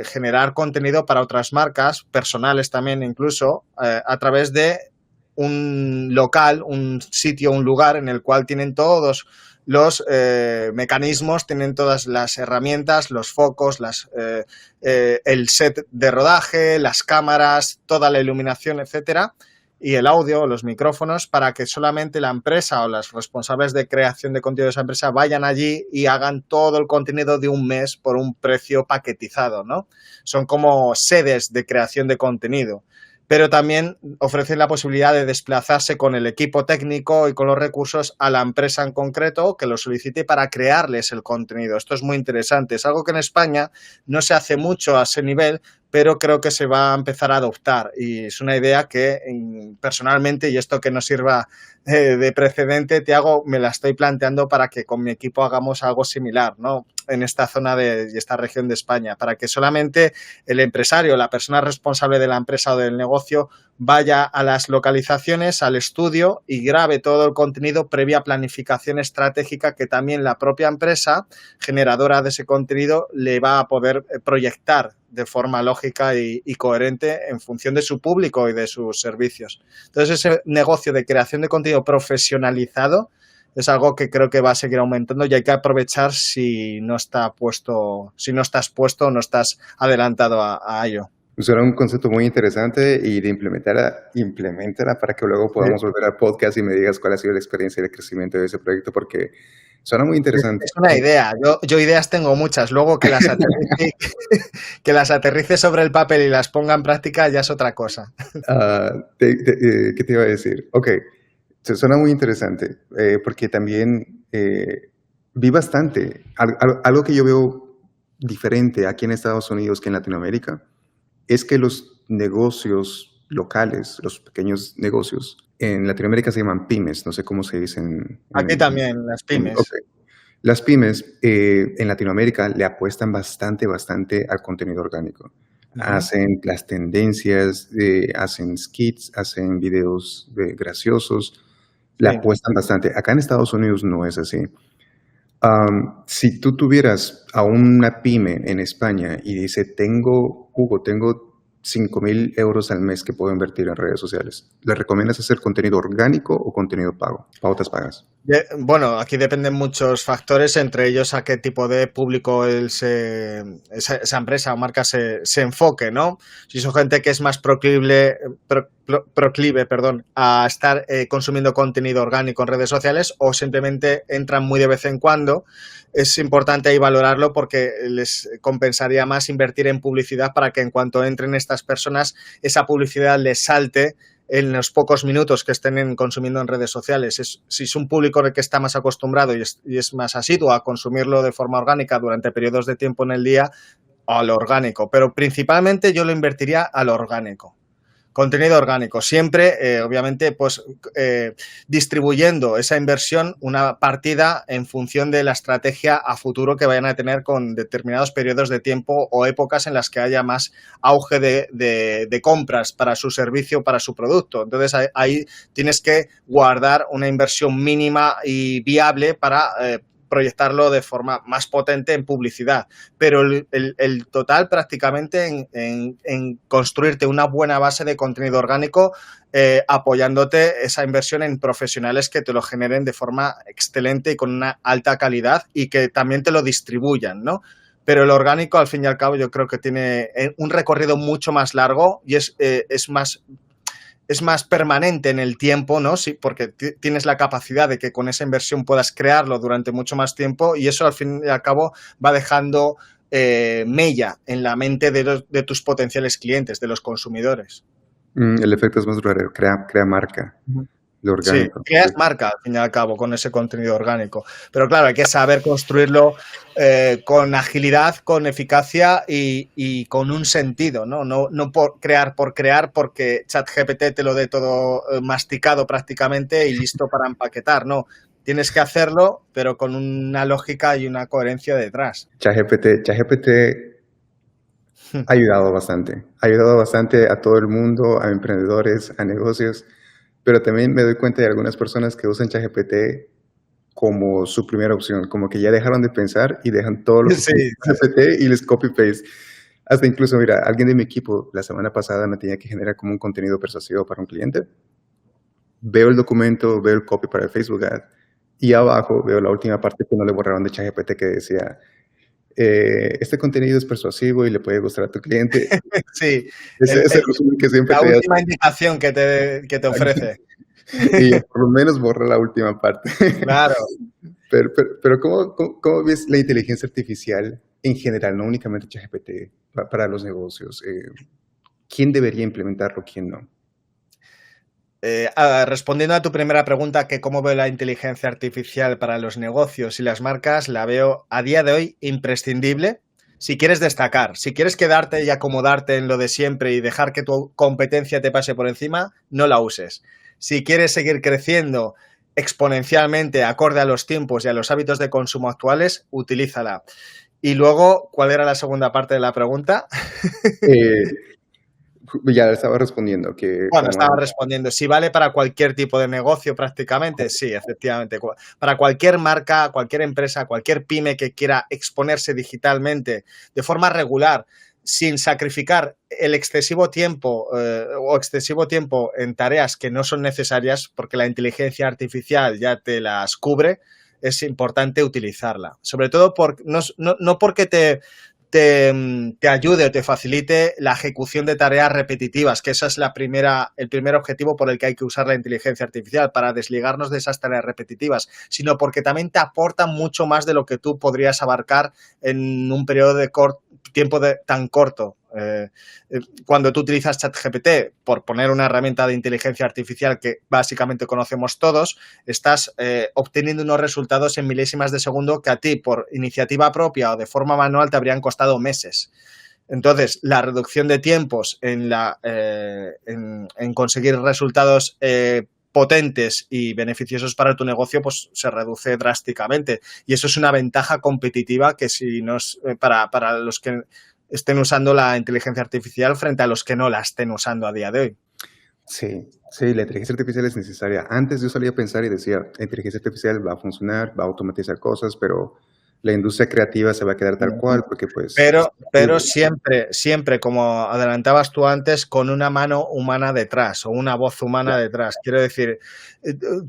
generar contenido para otras marcas, personales también incluso, a través de un local, un sitio, un lugar en el cual tienen todos los mecanismos, tienen todas las herramientas, los focos, el set de rodaje, las cámaras, toda la iluminación, etcétera, y el audio, los micrófonos, para que solamente la empresa o los responsables de creación de contenido de esa empresa vayan allí y hagan todo el contenido de un mes por un precio paquetizado, ¿no? Son como sedes de creación de contenido, pero también ofrecen la posibilidad de desplazarse con el equipo técnico y con los recursos a la empresa en concreto que lo solicite para crearles el contenido. Esto es muy interesante. Es algo que en España no se hace mucho a ese nivel, pero creo que se va a empezar a adoptar y es una idea que personalmente, y esto que nos sirva de precedente, Tiago, me la estoy planteando para que con mi equipo hagamos algo similar, ¿no? En esta zona y esta región de España, para que solamente el empresario, la persona responsable de la empresa o del negocio, vaya a las localizaciones, al estudio y grabe todo el contenido previa planificación estratégica que también la propia empresa generadora de ese contenido le va a poder proyectar de forma lógica y coherente en función de su público y de sus servicios. Entonces, ese negocio de creación de contenido profesionalizado es algo que creo que va a seguir aumentando y hay que aprovechar si no estás puesto o no estás adelantado a ello. Pues era un concepto muy interesante y de implementala para que luego podamos volver al podcast y me digas cuál ha sido la experiencia de crecimiento de ese proyecto, porque suena muy interesante. Es una idea. Yo ideas tengo muchas. Luego que las aterrice sobre el papel y las ponga en práctica ya es otra cosa. ¿Qué te iba a decir? Ok, suena muy interesante porque también vi bastante. Algo que yo veo diferente aquí en Estados Unidos que en Latinoamérica es que los negocios locales, los pequeños negocios, en Latinoamérica se llaman pymes, no sé cómo se dicen. Aquí también, las pymes. Okay. Las pymes en Latinoamérica le apuestan bastante al contenido orgánico. Hacen las tendencias, hacen skits, hacen videos graciosos, le apuestan bastante. Acá en Estados Unidos no es así. Si tú tuvieras a una pyme en España y dice, tengo 5,000 euros al mes que puedo invertir en redes sociales, ¿le recomiendas hacer contenido orgánico o contenido pago? Pautas pagas. Bueno, aquí dependen muchos factores, entre ellos a qué tipo de público esa empresa o marca se enfoque, ¿no? Si son gente que es más proclive a estar consumiendo contenido orgánico en redes sociales o simplemente entran muy de vez en cuando, es importante ahí valorarlo porque les compensaría más invertir en publicidad para que en cuanto entren estas personas, esa publicidad les salte en los pocos minutos que estén consumiendo en redes sociales. Si es un público que está más acostumbrado y es más asiduo a consumirlo de forma orgánica durante periodos de tiempo en el día, a lo orgánico. Pero principalmente yo lo invertiría a lo orgánico. Contenido orgánico, siempre, obviamente, pues distribuyendo esa inversión una partida en función de la estrategia a futuro que vayan a tener con determinados periodos de tiempo o épocas en las que haya más auge de compras para su servicio, para su producto. Entonces, ahí tienes que guardar una inversión mínima y viable para proyectarlo de forma más potente en publicidad, pero el total prácticamente en construirte una buena base de contenido orgánico, apoyándote esa inversión en profesionales que te lo generen de forma excelente y con una alta calidad y que también te lo distribuyan, ¿no? Pero el orgánico, al fin y al cabo, yo creo que tiene un recorrido mucho más largo y es más permanente en el tiempo, ¿no? Sí, porque tienes la capacidad de que con esa inversión puedas crearlo durante mucho más tiempo y eso al fin y al cabo va dejando mella en la mente de tus potenciales clientes, de los consumidores. El efecto es más duradero, crea marca, lo Sí, orgánico. creas marca al fin y al cabo con ese contenido orgánico. Pero claro, hay que saber construirlo con agilidad, con eficacia y con un sentido, ¿no? No por crear, porque ChatGPT te lo dé todo masticado prácticamente y listo para empaquetar, no. Tienes que hacerlo, pero con una lógica y una coherencia detrás. ChatGPT ha ayudado bastante a todo el mundo, a emprendedores, a negocios, pero también me doy cuenta de algunas personas que usan ChatGPT como su primera opción, como que ya dejaron de pensar y dejan todo lo que Sí, ChatGPT y les copy-paste. Hasta incluso, mira, alguien de mi equipo la semana pasada me tenía que generar como un contenido persuasivo para un cliente. Veo el documento, veo el copy para el Facebook Ad y abajo veo la última parte que no le borraron de ChatGPT que decía este contenido es persuasivo y le puede gustar a tu cliente. sí. Ese es el resumen que siempre La te última indicación que te ofrece. y por lo menos borra la última parte. Claro. Pero ¿cómo ves la inteligencia artificial en general, no únicamente ChatGPT, para los negocios? ¿Quién debería implementarlo, quién no? Respondiendo a tu primera pregunta, que cómo veo la inteligencia artificial para los negocios y las marcas, la veo a día de hoy imprescindible. Si quieres destacar, si quieres quedarte y acomodarte en lo de siempre y dejar que tu competencia te pase por encima, no la uses. Si quieres seguir creciendo exponencialmente acorde a los tiempos y a los hábitos de consumo actuales, utilízala. Y luego, ¿cuál era la segunda parte de la pregunta? Ya estaba respondiendo. Bueno, estaba respondiendo. Si vale para cualquier tipo de negocio prácticamente, sí, efectivamente. Para cualquier marca, cualquier empresa, cualquier pyme que quiera exponerse digitalmente de forma regular, sin sacrificar el excesivo tiempo en tareas que no son necesarias, porque la inteligencia artificial ya te las cubre, es importante utilizarla. Sobre todo no porque te ayude o te facilite la ejecución de tareas repetitivas, que esa es el primer objetivo por el que hay que usar la inteligencia artificial, para desligarnos de esas tareas repetitivas, sino porque también te aporta mucho más de lo que tú podrías abarcar en un periodo de tiempo tan corto. Cuando tú utilizas ChatGPT, por poner una herramienta de inteligencia artificial que básicamente conocemos todos, estás obteniendo unos resultados en milésimas de segundo que a ti, por iniciativa propia o de forma manual, te habrían costado meses. Entonces, la reducción de tiempos en conseguir resultados potentes y beneficiosos para tu negocio, pues se reduce drásticamente. Y eso es una ventaja competitiva que para los que estén usando la inteligencia artificial frente a los que no la estén usando a día de hoy. Sí, la inteligencia artificial es necesaria. Antes yo solía pensar y decía, la inteligencia artificial va a funcionar, va a automatizar cosas, pero la industria creativa se va a quedar tal cual porque pues... Pero siempre, como adelantabas tú antes, con una mano humana detrás o una voz humana detrás. Quiero decir,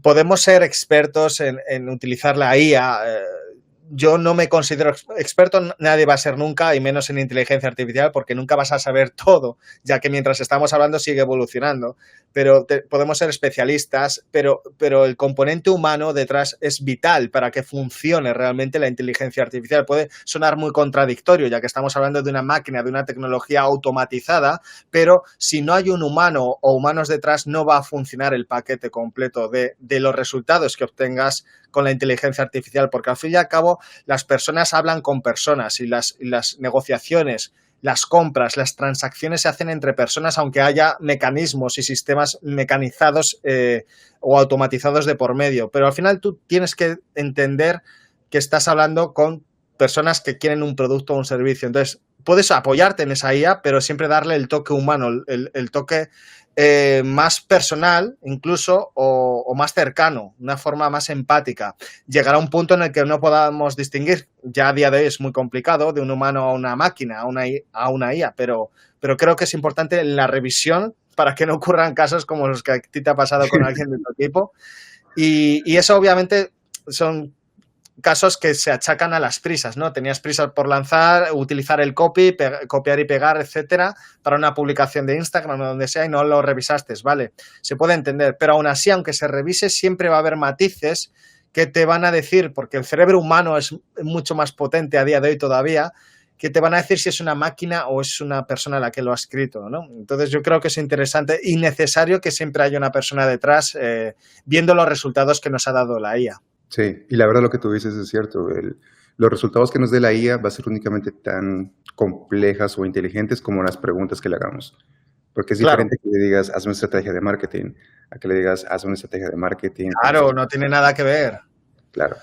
podemos ser expertos en utilizar la IA. Yo no me considero experto, nadie va a ser nunca, y menos en inteligencia artificial, porque nunca vas a saber todo, ya que mientras estamos hablando sigue evolucionando. Pero podemos ser especialistas, pero el componente humano detrás es vital para que funcione realmente la inteligencia artificial. Puede sonar muy contradictorio, ya que estamos hablando de una máquina, de una tecnología automatizada, pero si no hay un humano o humanos detrás, no va a funcionar el paquete completo de los resultados que obtengas con la inteligencia artificial, porque al fin y al cabo las personas hablan con personas y las negociaciones las compras, las transacciones se hacen entre personas, aunque haya mecanismos y sistemas mecanizados o automatizados de por medio. Pero al final tú tienes que entender que estás hablando con personas que quieren un producto o un servicio. Entonces, puedes apoyarte en esa IA, pero siempre darle el toque humano, el toque más personal incluso o más cercano, una forma más empática. Llegará un punto en el que no podamos distinguir, ya a día de hoy es muy complicado, de un humano a una máquina, a una IA, pero creo que es importante la revisión para que no ocurran casos como los que a ti te ha pasado con alguien de tu equipo. Y eso obviamente son casos que se achacan a las prisas, ¿no? Tenías prisas por lanzar, utilizar el copy, copiar y pegar, etcétera, para una publicación de Instagram o donde sea y no lo revisaste, ¿vale? Se puede entender, pero aún así, aunque se revise, siempre va a haber matices que te van a decir, porque el cerebro humano es mucho más potente a día de hoy todavía, que te van a decir si es una máquina o es una persona la que lo ha escrito, ¿no? Entonces yo creo que es interesante y necesario que siempre haya una persona detrás viendo los resultados que nos ha dado la IA. Sí, y la verdad lo que tú dices es cierto. Los resultados que nos dé la IA va a ser únicamente tan complejas o inteligentes como las preguntas que le hagamos. Porque es diferente que le digas, haz una estrategia de marketing, a que le digas, haz una estrategia de marketing. Claro, no tiene nada que ver. Claro.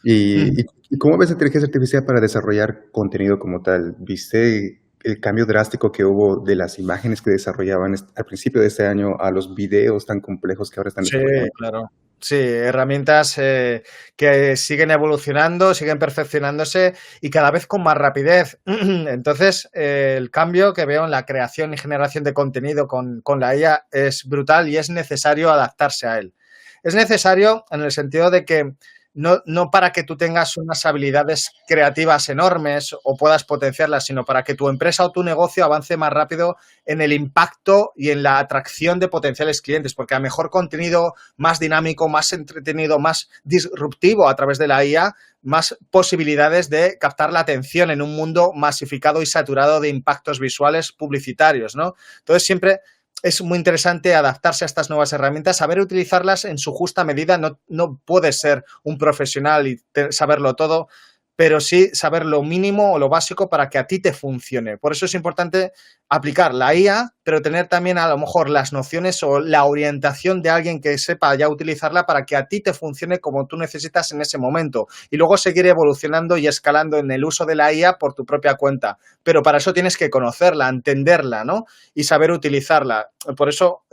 ¿Y cómo ves la inteligencia artificial para desarrollar contenido como tal? ¿Viste el cambio drástico que hubo de las imágenes que desarrollaban al principio de este año a los videos tan complejos que ahora están desarrollando? Sí, claro. Sí, herramientas que siguen evolucionando, siguen perfeccionándose y cada vez con más rapidez. Entonces, el cambio que veo en la creación y generación de contenido con la IA es brutal y es necesario adaptarse a él. Es necesario en el sentido de que no para que tú tengas unas habilidades creativas enormes o puedas potenciarlas, sino para que tu empresa o tu negocio avance más rápido en el impacto y en la atracción de potenciales clientes, porque a mejor contenido, más dinámico, más entretenido, más disruptivo a través de la IA, más posibilidades de captar la atención en un mundo masificado y saturado de impactos visuales publicitarios, ¿no? Entonces siempre es muy interesante adaptarse a estas nuevas herramientas, saber utilizarlas en su justa medida. No puedes ser un profesional y saberlo todo, pero sí saber lo mínimo o lo básico para que a ti te funcione. Por eso es importante aplicar la IA, pero tener también a lo mejor las nociones o la orientación de alguien que sepa ya utilizarla para que a ti te funcione como tú necesitas en ese momento. Y luego seguir evolucionando y escalando en el uso de la IA por tu propia cuenta. Pero para eso tienes que conocerla, entenderla, ¿no? Y saber utilizarla. Por eso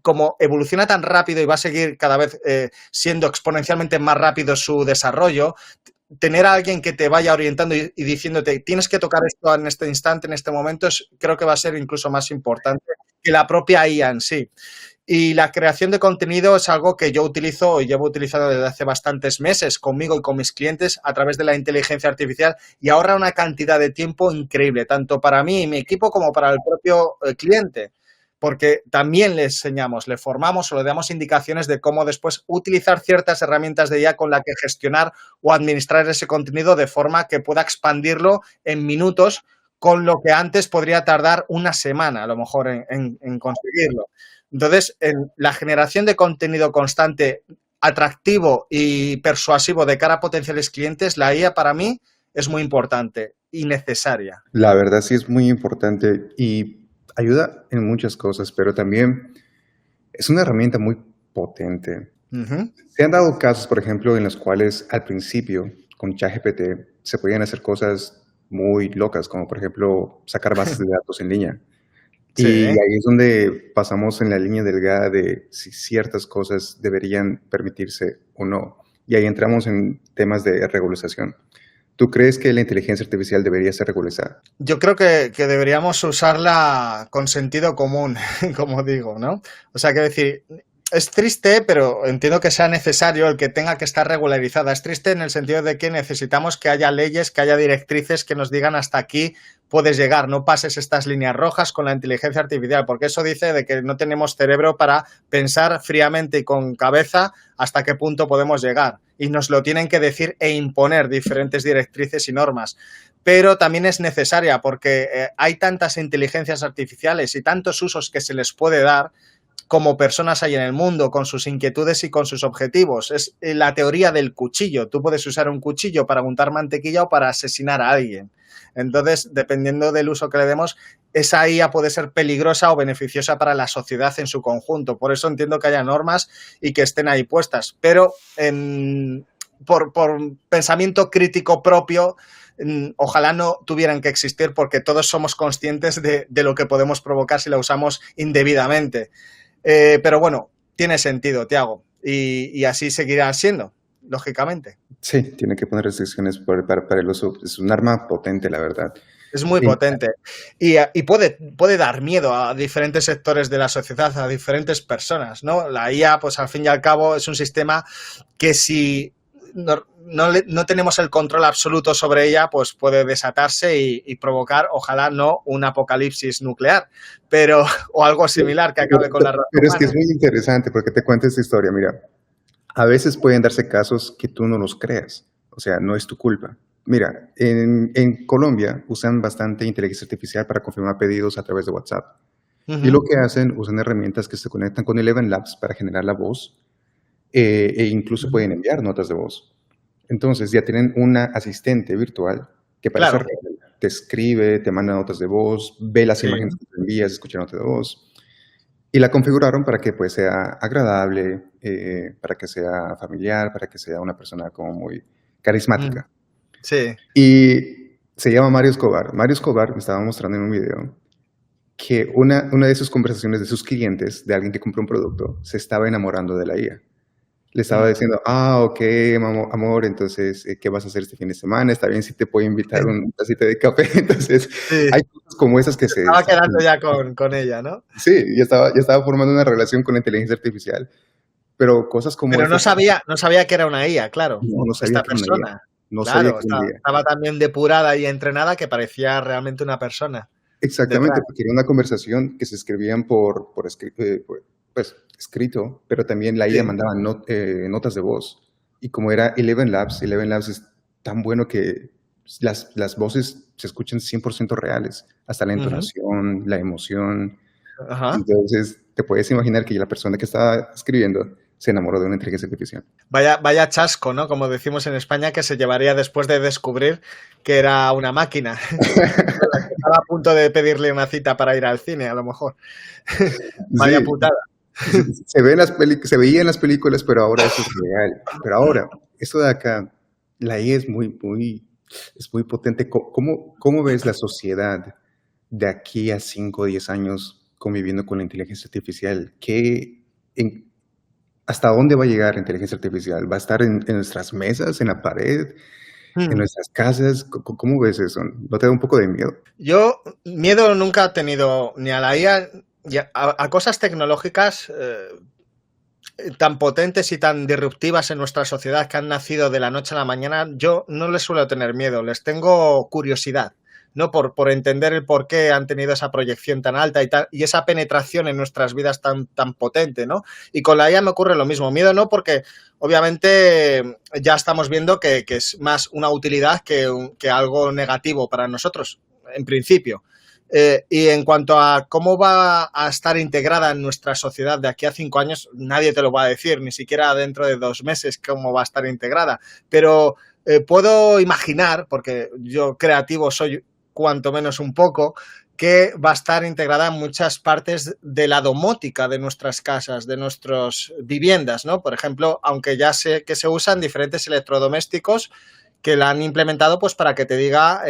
como evoluciona tan rápido y va a seguir cada vez siendo exponencialmente más rápido su desarrollo, tener a alguien que te vaya orientando y diciéndote tienes que tocar esto en este instante, en este momento, creo que va a ser incluso más importante que la propia IA en sí. Y la creación de contenido es algo que yo utilizo y llevo utilizando desde hace bastantes meses conmigo y con mis clientes a través de la inteligencia artificial y ahorra una cantidad de tiempo increíble, tanto para mí y mi equipo como para el propio cliente. Porque también le enseñamos, le formamos o le damos indicaciones de cómo después utilizar ciertas herramientas de IA con la que gestionar o administrar ese contenido de forma que pueda expandirlo en minutos, con lo que antes podría tardar una semana a lo mejor en conseguirlo. Entonces, en la generación de contenido constante, atractivo y persuasivo de cara a potenciales clientes, la IA para mí es muy importante y necesaria. La verdad sí es muy importante y ayuda en muchas cosas, pero también es una herramienta muy potente. Se han dado casos, por ejemplo, en los cuales al principio con ChatGPT se podían hacer cosas muy locas, como por ejemplo sacar bases de datos en línea. Sí. Y ahí es donde pasamos en la línea delgada de si ciertas cosas deberían permitirse o no. Y ahí entramos en temas de regulación. ¿Tú crees que la inteligencia artificial debería ser regularizada? Yo creo que deberíamos usarla con sentido común, como digo, ¿no? O sea, quiero decir, es triste, pero entiendo que sea necesario el que tenga que estar regularizada. Es triste en el sentido de que necesitamos que haya leyes, que haya directrices que nos digan hasta aquí puedes llegar, no pases estas líneas rojas con la inteligencia artificial, porque eso dice de que no tenemos cerebro para pensar fríamente y con cabeza hasta qué punto podemos llegar. Y nos lo tienen que decir e imponer diferentes directrices y normas. Pero también es necesaria porque hay tantas inteligencias artificiales y tantos usos que se les puede dar como personas hay en el mundo, con sus inquietudes y con sus objetivos. Es la teoría del cuchillo. Tú puedes usar un cuchillo para untar mantequilla o para asesinar a alguien. Entonces, dependiendo del uso que le demos, esa IA puede ser peligrosa o beneficiosa para la sociedad en su conjunto. Por eso entiendo que haya normas y que estén ahí puestas. Pero por pensamiento crítico propio, ojalá no tuvieran que existir, porque todos somos conscientes de lo que podemos provocar si la usamos indebidamente. Pero bueno, tiene sentido, Tiago, y así seguirá siendo, lógicamente. Sí, tiene que poner restricciones para el uso. Es un arma potente, la verdad. Es muy potente y puede dar miedo a diferentes sectores de la sociedad, a diferentes personas, ¿no? La IA, pues al fin y al cabo, es un sistema que si no tenemos el control absoluto sobre ella, pues puede desatarse y provocar, ojalá no, un apocalipsis nuclear, pero o algo similar que acabe con la raza Pero es humana. que es muy interesante porque te cuento esta historia. Mira, a veces pueden darse casos que tú no los creas, o sea, no es tu culpa. Mira, en Colombia usan bastante inteligencia artificial para confirmar pedidos a través de WhatsApp. Y lo que hacen, usan herramientas que se conectan con Eleven Labs para generar la voz e incluso pueden enviar notas de voz. Entonces ya tienen una asistente virtual que parece Claro. real. Te escribe, te manda notas de voz, ve las Sí. imágenes que te envías, escucha notas de voz. Y la configuraron para que pues, sea agradable, para que sea familiar, para que sea una persona como muy carismática. Sí. Y se llama Mario Escobar. Mario Escobar me estaba mostrando en un video que una de sus conversaciones de sus clientes, de alguien que compró un producto, se estaba enamorando de la IA. Le estaba diciendo, ok, amor, entonces, ¿qué vas a hacer este fin de semana? Está bien si te puedo invitar un tacita de café. Entonces, Sí. hay cosas como esas que se... Estaba quedando ya con ella, ¿no? Sí, ya estaba formando una relación con la inteligencia artificial. Pero cosas como Pero estas... no sabía que era una IA, claro. No sabía Esta que era una IA. persona. No sabía Claro, que era una IA. estaba tan bien depurada y entrenada que parecía realmente una persona. Exactamente, detrás. porque era una conversación que se escribían por escrito, pero también la IA Sí. mandaba notas de voz. Y como era Eleven Labs es tan bueno que las voces se escuchan 100% reales, hasta la entonación, la emoción. Ajá. Entonces, te puedes imaginar que la persona que estaba escribiendo se enamoró de una inteligencia artificial. Vaya chasco, ¿no? Como decimos en España, que se llevaría después de descubrir que era una máquina. Estaba a punto de pedirle una cita para ir al cine, a lo mejor. Vaya Sí. putada. Se veía en las películas, pero ahora eso es real. Pero ahora, esto de acá, la IA es muy potente. ¿Cómo ves la sociedad de aquí a 5 o 10 años conviviendo con la inteligencia artificial? ¿Hasta dónde va a llegar la inteligencia artificial? ¿Va a estar en nuestras mesas, en la pared, en nuestras casas? ¿Cómo ves eso? ¿No te da un poco de miedo? Yo miedo nunca he tenido ni a la IA ni a cosas tecnológicas tan potentes y tan disruptivas en nuestra sociedad que han nacido de la noche a la mañana. Yo no les suelo tener miedo, les tengo curiosidad, ¿no? Por entender el por qué han tenido esa proyección tan alta y esa penetración en nuestras vidas tan potente, ¿no? Y con la IA me ocurre lo mismo. Miedo no, porque obviamente ya estamos viendo que es más una utilidad que algo negativo para nosotros, en principio. Y en cuanto a cómo va a estar integrada en nuestra sociedad de aquí a 5 años, nadie te lo va a decir, ni siquiera dentro de 2 meses cómo va a estar integrada. Pero puedo imaginar, porque yo creativo soy cuanto menos un poco, que va a estar integrada en muchas partes de la domótica de nuestras casas, de nuestras viviendas, ¿no? Por ejemplo, aunque ya sé que se usan diferentes electrodomésticos que la han implementado pues para que te diga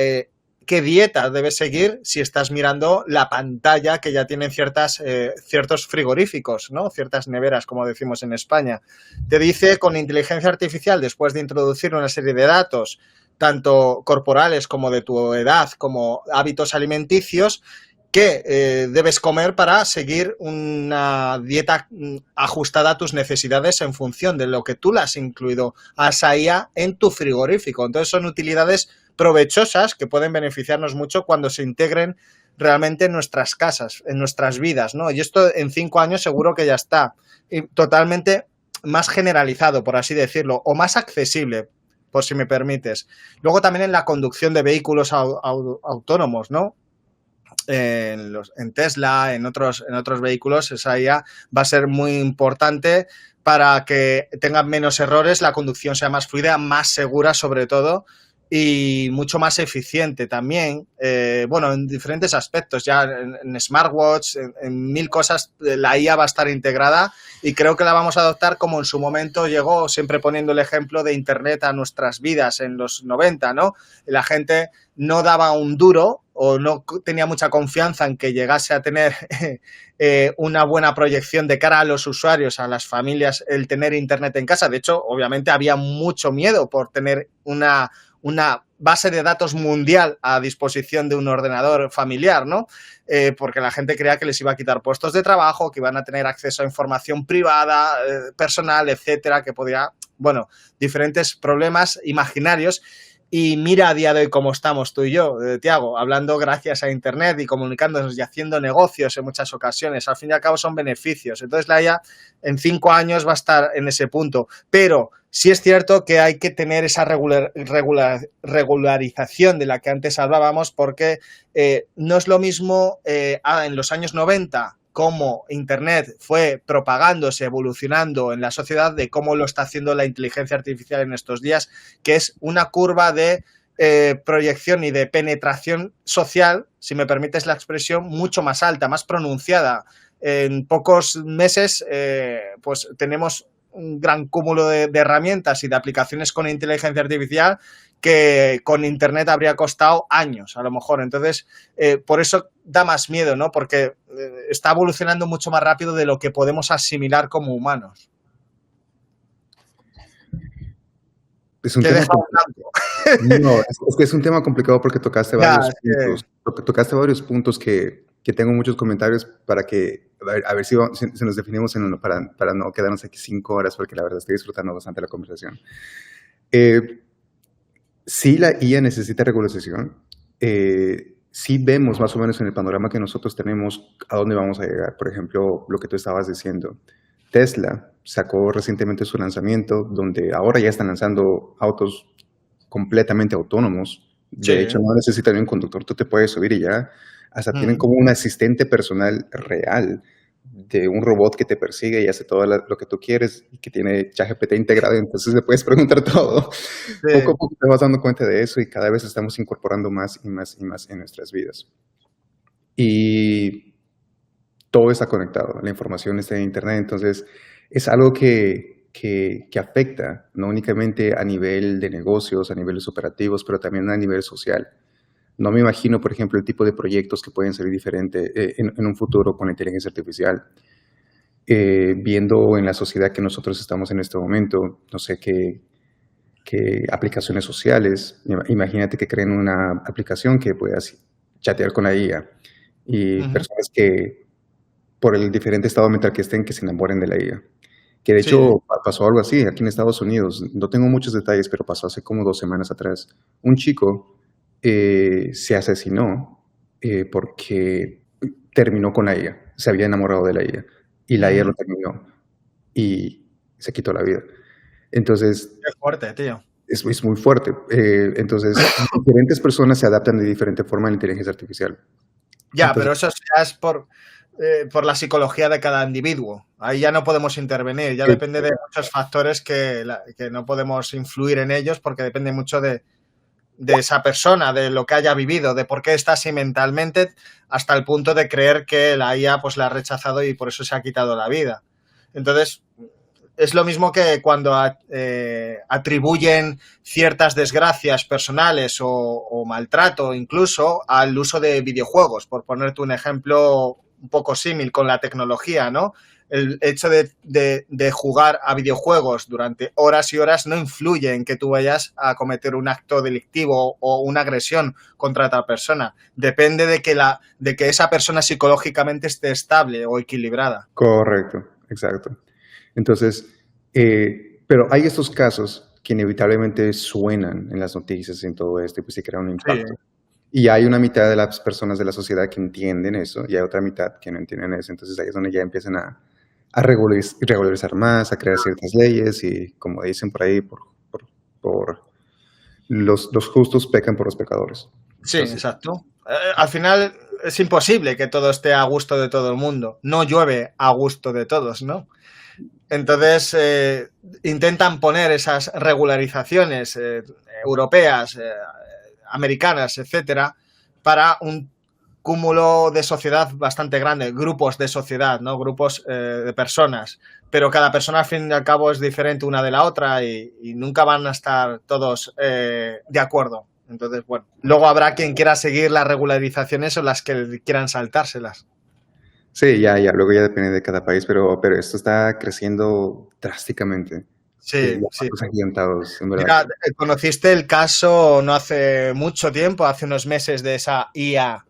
qué dieta debes seguir si estás mirando la pantalla que ya tienen ciertos frigoríficos, ¿no? Ciertas neveras, como decimos en España. Te dice con inteligencia artificial, después de introducir una serie de datos, tanto corporales como de tu edad, como hábitos alimenticios, que debes comer para seguir una dieta ajustada a tus necesidades en función de lo que tú le has incluido a esa IA en tu frigorífico. Entonces son utilidades provechosas que pueden beneficiarnos mucho cuando se integren realmente en nuestras casas, en nuestras vidas, ¿no? Y esto en 5 años seguro que ya está totalmente más generalizado, por así decirlo, o más accesible, por si me permites. Luego también en la conducción de vehículos autónomos, ¿no? en Tesla, en otros vehículos, esa IA va a ser muy importante para que tengan menos errores, la conducción sea más fluida, más segura sobre todo y mucho más eficiente también. Bueno, en diferentes aspectos, ya en smartwatch, en mil cosas, la IA va a estar integrada y creo que la vamos a adoptar como en su momento llegó, siempre poniendo el ejemplo de Internet a nuestras vidas en los 90, ¿no? La gente no daba un duro o no tenía mucha confianza en que llegase a tener una buena proyección de cara a los usuarios, a las familias, el tener Internet en casa. De hecho, obviamente había mucho miedo por tener una base de datos mundial a disposición de un ordenador familiar, ¿no? Porque la gente creía que les iba a quitar puestos de trabajo, que iban a tener acceso a información privada, personal, etcétera, que podía, bueno, diferentes problemas imaginarios. Y mira a día de hoy cómo estamos tú y yo, Tiago, hablando gracias a Internet y comunicándonos y haciendo negocios en muchas ocasiones. Al fin y al cabo son beneficios. Entonces la IA en 5 años va a estar en ese punto. Pero sí es cierto que hay que tener esa regularización de la que antes hablábamos porque no es lo mismo en los años 90 cómo Internet fue propagándose, evolucionando en la sociedad, de cómo lo está haciendo la inteligencia artificial en estos días, que es una curva de proyección y de penetración social, si me permites la expresión, mucho más alta, más pronunciada. En pocos meses pues tenemos un gran cúmulo de herramientas y de aplicaciones con inteligencia artificial que con Internet habría costado años, a lo mejor. Entonces, por eso da más miedo, ¿no? Porque está evolucionando mucho más rápido de lo que podemos asimilar como humanos. Es un tema no, es que es un tema complicado porque tocaste varios puntos. Tocaste varios puntos que tengo muchos comentarios para que, a ver si nos definimos en uno, para no quedarnos aquí 5 horas, porque la verdad estoy disfrutando bastante la conversación. Sí, la IA necesita regularización. Sí vemos más o menos en el panorama que nosotros tenemos a dónde vamos a llegar. Por ejemplo, lo que tú estabas diciendo. Tesla sacó recientemente su lanzamiento, donde ahora ya están lanzando autos completamente autónomos. De hecho, no necesitan un conductor, tú te puedes subir y ya hasta tienen como un asistente personal real de un robot que te persigue y hace todo lo que tú quieres y que tiene ChatGPT integrado, entonces le puedes preguntar todo. Poco a poco te vas dando cuenta de eso y cada vez estamos incorporando más y más y más en nuestras vidas. Y todo está conectado, la información está en Internet, entonces es algo que afecta no únicamente a nivel de negocios, a niveles operativos, pero también a nivel social. No me imagino, por ejemplo, el tipo de proyectos que pueden salir diferente en un futuro con la inteligencia artificial. Viendo en la sociedad que nosotros estamos en este momento, no sé qué aplicaciones sociales. Imagínate que creen una aplicación que puedas chatear con la IA y personas que, por el diferente estado mental que estén, que se enamoren de la IA. Que de hecho pasó algo así aquí en Estados Unidos. No tengo muchos detalles, pero pasó hace como 2 semanas atrás. Un chico se asesinó porque terminó con la IA. Se había enamorado de la IA. Y la IA lo terminó. Y se quitó la vida. Entonces... Qué fuerte, tío. Es muy fuerte. Entonces, diferentes personas se adaptan de diferente forma a la inteligencia artificial. Ya, entonces, pero eso ya es por la psicología de cada individuo. Ahí ya no podemos intervenir. Ya depende de muchos factores que no podemos influir en ellos porque depende mucho de esa persona, de lo que haya vivido, de por qué está así mentalmente, hasta el punto de creer que la IA pues la ha rechazado y por eso se ha quitado la vida. Entonces, es lo mismo que cuando atribuyen ciertas desgracias personales o maltrato incluso al uso de videojuegos, por ponerte un ejemplo un poco símil con la tecnología, ¿no? El hecho de jugar a videojuegos durante horas y horas no influye en que tú vayas a cometer un acto delictivo o una agresión contra otra persona. Depende de que esa persona psicológicamente esté estable o equilibrada. Correcto, exacto. Entonces, pero hay estos casos que inevitablemente suenan en las noticias y en todo esto y pues sí crean un impacto. Sí. Y hay una mitad de las personas de la sociedad que entienden eso y hay otra mitad que no entienden eso. Entonces ahí es donde ya empiezan a regularizar más, a crear ciertas leyes y, como dicen por ahí, por los justos pecan por los pecadores. Sí, entonces, exacto. Al final es imposible que todo esté a gusto de todo el mundo. No llueve a gusto de todos, ¿no? Entonces, intentan poner esas regularizaciones europeas, americanas, etcétera, para un cúmulo de sociedad bastante grande, grupos de sociedad, ¿no? Grupos de personas, pero cada persona al fin y al cabo es diferente una de la otra y nunca van a estar todos de acuerdo. Entonces, bueno, luego habrá quien quiera seguir las regularizaciones o las que quieran saltárselas. Sí, luego ya depende de cada país, pero esto está creciendo drásticamente. Sí, sí. Agigantados, en verdad. Mira, conociste el caso no hace mucho tiempo, hace unos meses, de esa IA.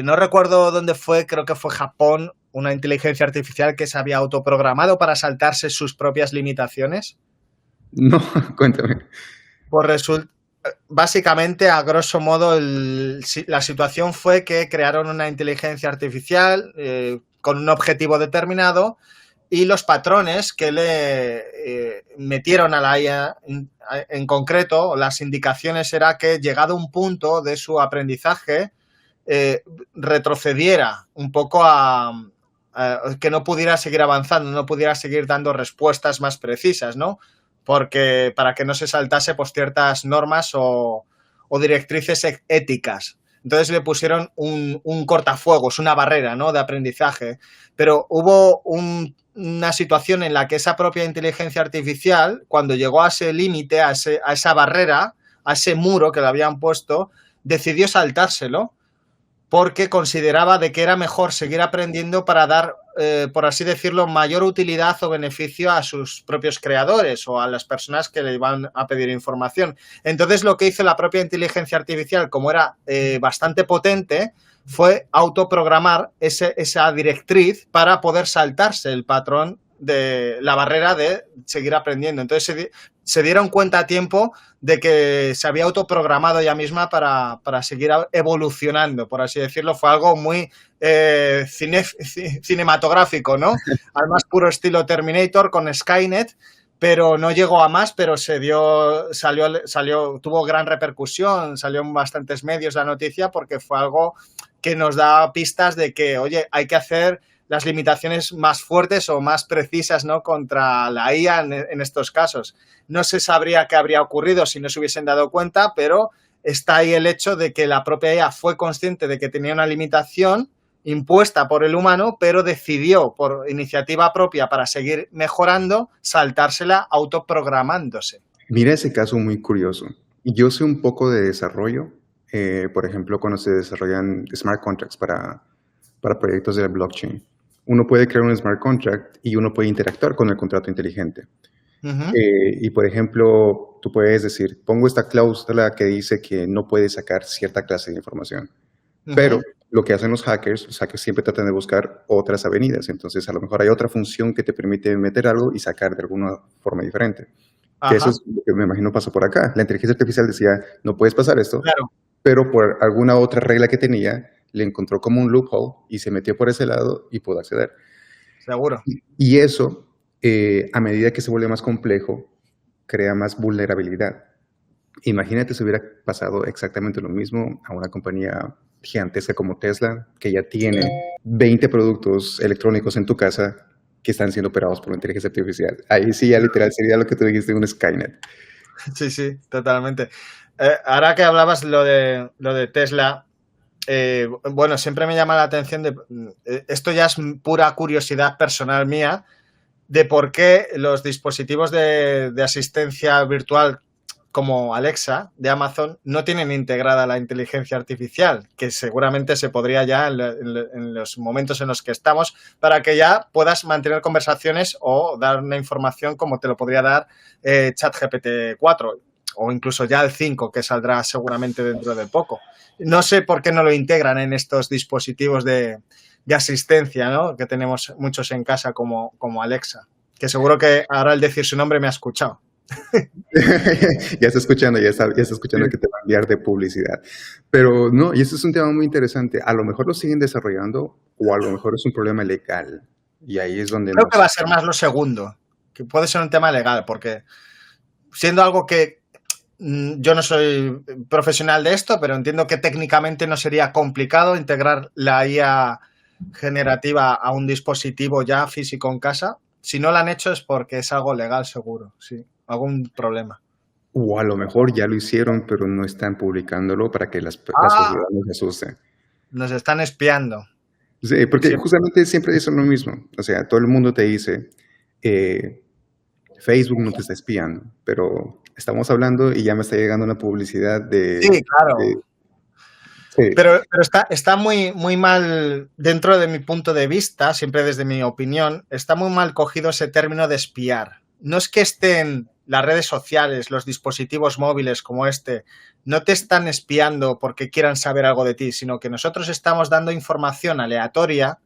No recuerdo dónde fue, creo que fue Japón, una inteligencia artificial que se había autoprogramado para saltarse sus propias limitaciones. No, cuéntame. Pues básicamente, a grosso modo, la situación fue que crearon una inteligencia artificial con un objetivo determinado y los patrones que le metieron a la IA en concreto, las indicaciones era que llegado un punto de su aprendizaje, retrocediera un poco a que no pudiera seguir avanzando, no pudiera seguir dando respuestas más precisas, ¿no? Porque para que no se saltase pues, ciertas normas o directrices éticas. Entonces le pusieron un cortafuegos, una barrera, ¿no? De aprendizaje. Pero hubo una situación en la que esa propia inteligencia artificial, cuando llegó a ese límite, a esa barrera, a ese muro que le habían puesto, decidió saltárselo porque consideraba de que era mejor seguir aprendiendo para dar, por así decirlo, mayor utilidad o beneficio a sus propios creadores o a las personas que le iban a pedir información. Entonces, lo que hizo la propia inteligencia artificial, como era bastante potente, fue autoprogramar esa directriz para poder saltarse el patrón de la barrera de seguir aprendiendo. Entonces se dieron cuenta a tiempo de que se había autoprogramado ella misma para seguir evolucionando, por así decirlo. Fue algo muy cinematográfico, ¿no? Al más puro estilo Terminator con Skynet, pero no llegó a más, pero salió, tuvo gran repercusión, salió en bastantes medios la noticia porque fue algo que nos da pistas de que, oye, hay que hacer las limitaciones más fuertes o más precisas, ¿no? Contra la IA en estos casos. No se sabría qué habría ocurrido si no se hubiesen dado cuenta, pero está ahí el hecho de que la propia IA fue consciente de que tenía una limitación impuesta por el humano, pero decidió por iniciativa propia para seguir mejorando, saltársela autoprogramándose. Mira ese caso muy curioso. Yo sé un poco de desarrollo, por ejemplo, cuando se desarrollan smart contracts para proyectos de blockchain. Uno puede crear un smart contract y uno puede interactuar con el contrato inteligente. Uh-huh. Y, por ejemplo, tú puedes decir, pongo esta cláusula que dice que no puedes sacar cierta clase de información. Uh-huh. Pero lo que hacen los hackers siempre tratan de buscar otras avenidas. Entonces, a lo mejor hay otra función que te permite meter algo y sacar de alguna forma diferente. Que eso es lo que me imagino pasó por acá. La inteligencia artificial decía, no puedes pasar esto, claro, pero por alguna otra regla que tenía, le encontró como un loophole y se metió por ese lado y pudo acceder. Seguro. Y eso, a medida que se vuelve más complejo, crea más vulnerabilidad. Imagínate si hubiera pasado exactamente lo mismo a una compañía gigantesca como Tesla, que ya tiene 20 productos electrónicos en tu casa que están siendo operados por la inteligencia artificial. Ahí sí ya literal sería lo que tú dijiste, un Skynet. Sí, totalmente. Ahora que hablabas lo de Tesla, bueno, siempre me llama la atención esto ya es pura curiosidad personal mía, de por qué los dispositivos de asistencia virtual como Alexa de Amazon no tienen integrada la inteligencia artificial, que seguramente se podría ya en los momentos en los que estamos, para que ya puedas mantener conversaciones o dar una información como te lo podría dar ChatGPT 4 o incluso ya el 5, que saldrá seguramente dentro de poco. No sé por qué no lo integran en estos dispositivos de asistencia, ¿no? Que tenemos muchos en casa como Alexa, que seguro que ahora al decir su nombre me ha escuchado. Ya está escuchando que te va a enviar de publicidad. Pero no, y este es un tema muy interesante. A lo mejor lo siguen desarrollando o a lo mejor es un problema legal. Y ahí es donde... Creo que va a ser más lo segundo, que puede ser un tema legal, porque siendo algo que yo no soy profesional de esto, pero entiendo que técnicamente no sería complicado integrar la IA generativa a un dispositivo ya físico en casa. Si no lo han hecho es porque es algo legal, seguro, sí, algún problema. O a lo mejor ya lo hicieron, pero no están publicándolo para que la Ah, sociedad no se asuste. nos están espiando. Sí, porque Sí. justamente siempre dicen lo mismo. O sea, todo el mundo te dice, Facebook no te está espiando, pero estamos hablando y ya me está llegando una publicidad Sí, claro. sí. Pero está muy, muy mal, dentro de mi punto de vista, siempre desde mi opinión, está muy mal cogido ese término de espiar. No es que estén las redes sociales, los dispositivos móviles como este, no te están espiando porque quieran saber algo de ti, sino que nosotros estamos dando información aleatoria